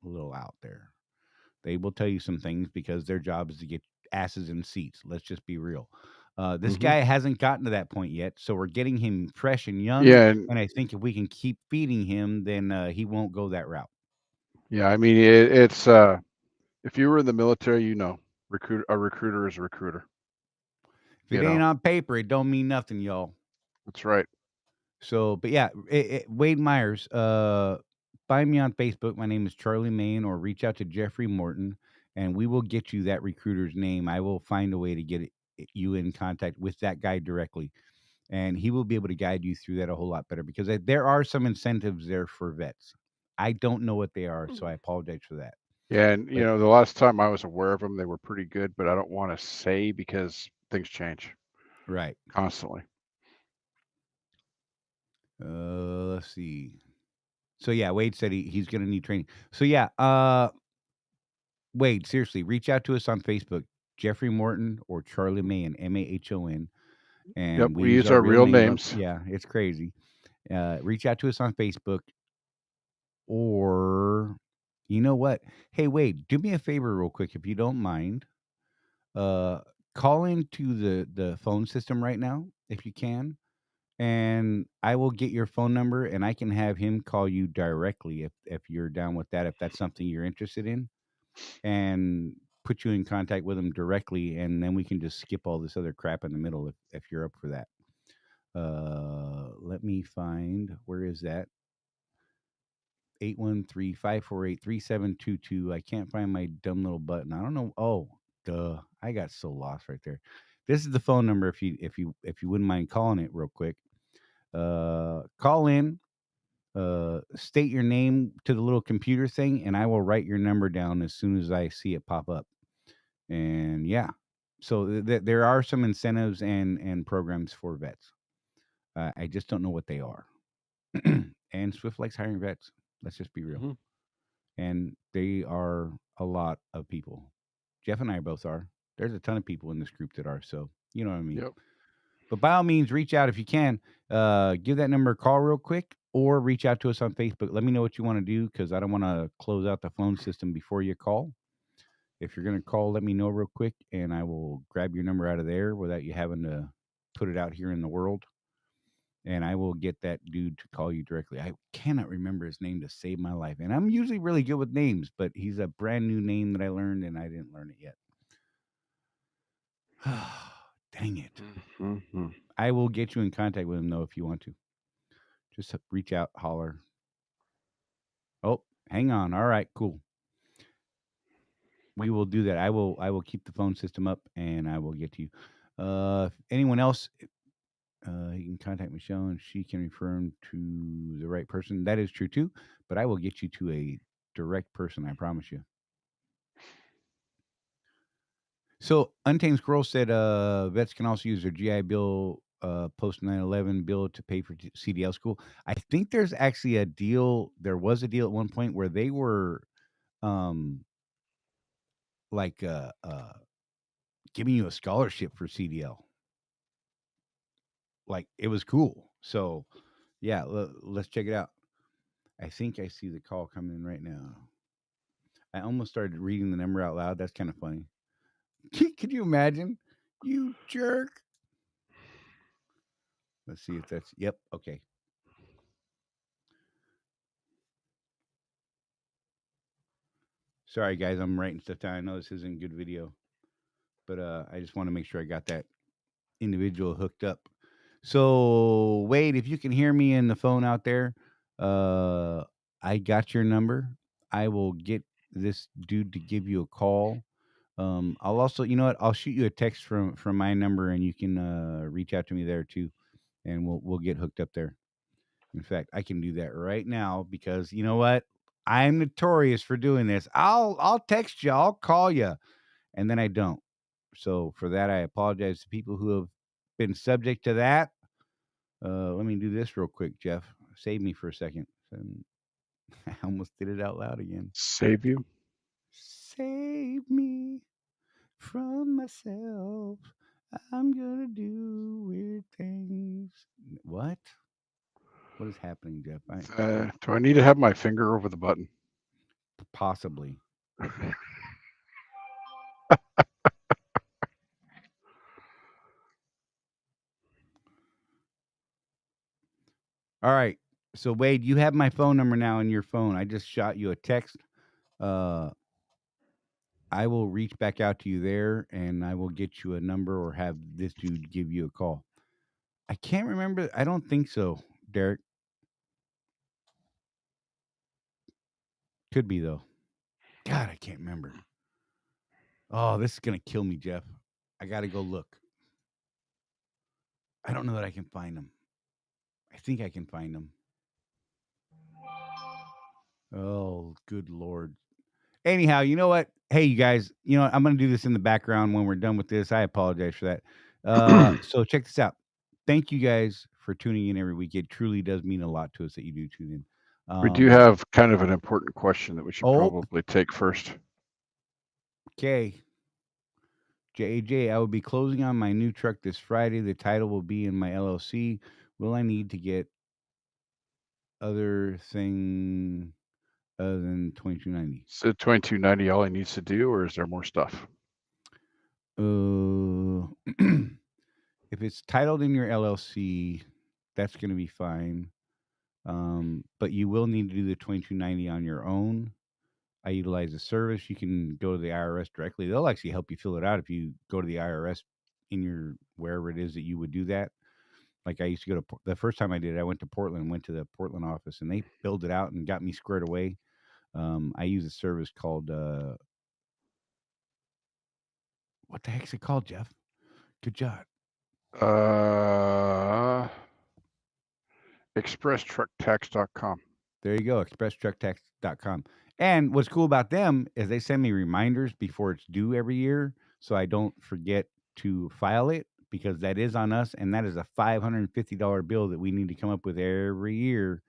a little out there. They will tell you some things because their job is to get asses in seats. Let's just be real. This guy hasn't gotten to that point yet, so we're getting him fresh and young. Yeah, And I think if we can keep feeding him, then he won't go that route. yeah. I mean, it's if you were in the military, a recruiter is a recruiter. If it ain't on paper, it don't mean nothing, y'all. That's right. So, but yeah, Wade Myers, find me on Facebook. My name is Charley Mahon, or reach out to Jeffrey Morton. and we will get you that recruiter's name. I will find a way to get you in contact with that guy directly, and he will be able to guide you through that a whole lot better, because there are some incentives there for vets. I don't know what they are, so I apologize for that. Yeah, and But the last time I was aware of them, they were pretty good, but I don't want to say because things change right. constantly. Let's see. So yeah, Wade said he's going to need training. So yeah, Wade, seriously, reach out to us on Facebook, Jeffrey Morton or Charley Mahon, Mahon, and Yep, we we use use our our real names. names. Yeah, it's crazy. Reach out to us on Facebook, or you know what? Hey, Wade, do me a favor real quick, if you don't mind. Call into the phone system right now, if you can, and I will get your phone number, and I can have him call you directly if you're down with that, if that's something you're interested in, and put you in contact with him directly, and then we can just skip all this other crap in the middle if you're up for that. Let me find, where is that? 813-548-3722. I can't find my dumb little button. I don't know. Oh, duh. I got so lost right there. This is the phone number if you wouldn't mind calling it real quick. Call in, state your name to the little computer thing, and I will write your number down as soon as I see it pop up. And yeah, so there are some incentives and programs for vets. I just don't know what they are. And Swift likes hiring vets. Let's just be real. Mm-hmm. And they are a lot of people. Jeff and I both are. There's a ton of people in this group that are. So you know what I mean. Yep. But by all means, reach out if you can. Give that number a call real quick, or reach out to us on Facebook. Let me know what you want to do, because I don't want to close out the phone system before you call. If you're going to call, let me know real quick, and I will grab your number out of there without you having to put it out here in the world. And I will get that dude to call you directly. I cannot remember his name to save my life. And I'm usually really good with names, but he's a brand new name that I learned, and I didn't learn it yet. Dang it. Mm-hmm. I will get you in contact with him, though, if you want to. Just reach out, holler. Oh, hang on. All right, cool. We will do that. I will keep the phone system up, and I will get to you. If anyone else, you can contact Michelle, and she can refer him to the right person. That is true too, but I will get you to a direct person. I promise you. So Untamed Squirrel said vets can also use their GI Bill post 9/11 bill to pay for CDL school. I think there's actually a deal. There was a deal at one point where they were like giving you a scholarship for CDL. Like, it was cool. So yeah, let's check it out. I think I see the call coming in right now. I almost started reading the number out loud. That's kind of funny. Could you imagine? You jerk. Let's see if that's, yep, okay. Sorry, guys, I'm writing stuff down. I know this isn't good video, but I just want to make sure I got that individual hooked up. So, Wade, if you can hear me in the phone out there, I got your number. I will get this dude to give you a call. I'll also, you know what? I'll shoot you a text from my number, and you can reach out to me there too, and we'll get hooked up there. In fact, I can do that right now, because you know what? I'm notorious for doing this. I'll text you, I'll call you, and then I don't. So for that, I apologize to people who have been subject to that. Let me do this real quick, Jeff. Save me for a second. I almost did it out loud again. Save you? Save me from myself. I'm gonna do weird things. What? What is happening, Jeff? Do I need to have my finger over the button? Possibly. All right. So Wade, you have my phone number now in your phone. I just shot you a text. I will reach back out to you there, and I will get you a number, or have this dude give you a call. I can't remember. I don't think so, Derek. Could be though. God, I can't remember. Oh, this is gonna kill me, Jeff. I gotta go look. I don't know that I can find them. I think I can find them. Oh, good Lord. Anyhow, you know what? Hey, you guys, you know what? I'm going to do this in the background when we're done with this. I apologize for that. So check this out. Thank you guys for tuning in every week. It truly does mean a lot to us that you do tune in. We do have kind of an important question that we should probably take first. Okay. JJ, I will be closing on my new truck this Friday. The title will be in my LLC. Will I need to get other thing other than 2290? So 2290 all he needs to do, or is there more stuff? If it's titled in your LLC, that's going to be fine. But you will need to do the 2290 on your own. I utilize a service. You can go to the IRS directly. They'll actually help you fill it out if you go to the IRS in your wherever it is that you would do that. Like I used to go to the first time I did it, I went to Portland, went to the Portland office, and they filled it out and got me squared away. I use a service called what the heck's it called, Jeff? Good job. ExpressTruckTax.com. There you go, ExpressTruckTax.com. And what's cool about them is they send me reminders before it's due every year, so I don't forget to file it, because that is on us, and that is a $550 bill that we need to come up with every year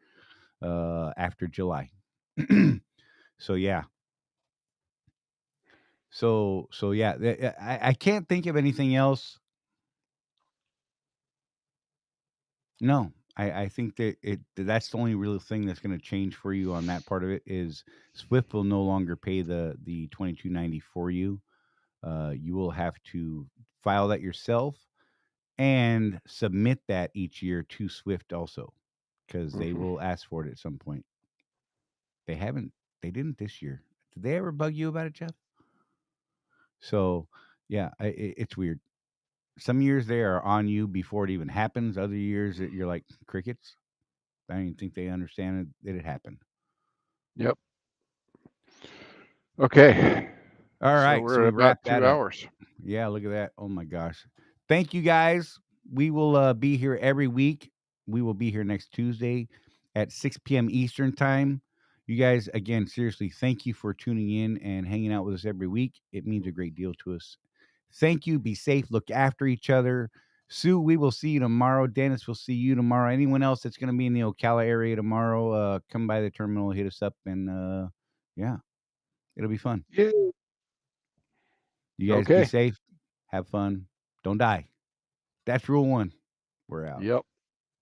after July. So yeah. So yeah, I can't think of anything else. No, I think that that's the only real thing that's going to change for you on that part of it is Swift will no longer pay the 2290 for you. You will have to file that yourself and submit that each year to Swift also, because they will ask for it at some point. They didn't this year. Did they ever bug you about it, Jeff? So yeah, it's weird. Some years they are on you before it even happens. Other years that you're like crickets. I don't even think they understand it, that it happened. Yep. Okay. All right. So we're about 2 hours. Yeah, look at that. Oh my gosh. Thank you guys. We will be here every week. We will be here next Tuesday at 6 p.m. Eastern time. You guys, again, seriously, thank you for tuning in and hanging out with us every week. It means a great deal to us. Thank you. Be safe. Look after each other. Sue, we will see you tomorrow. Dennis, we'll see you tomorrow. Anyone else that's going to be in the Ocala area tomorrow, come by the terminal, hit us up, and yeah, it'll be fun. Yeah. You guys be safe. Have fun. Don't die. That's rule 1. We're out. Yep.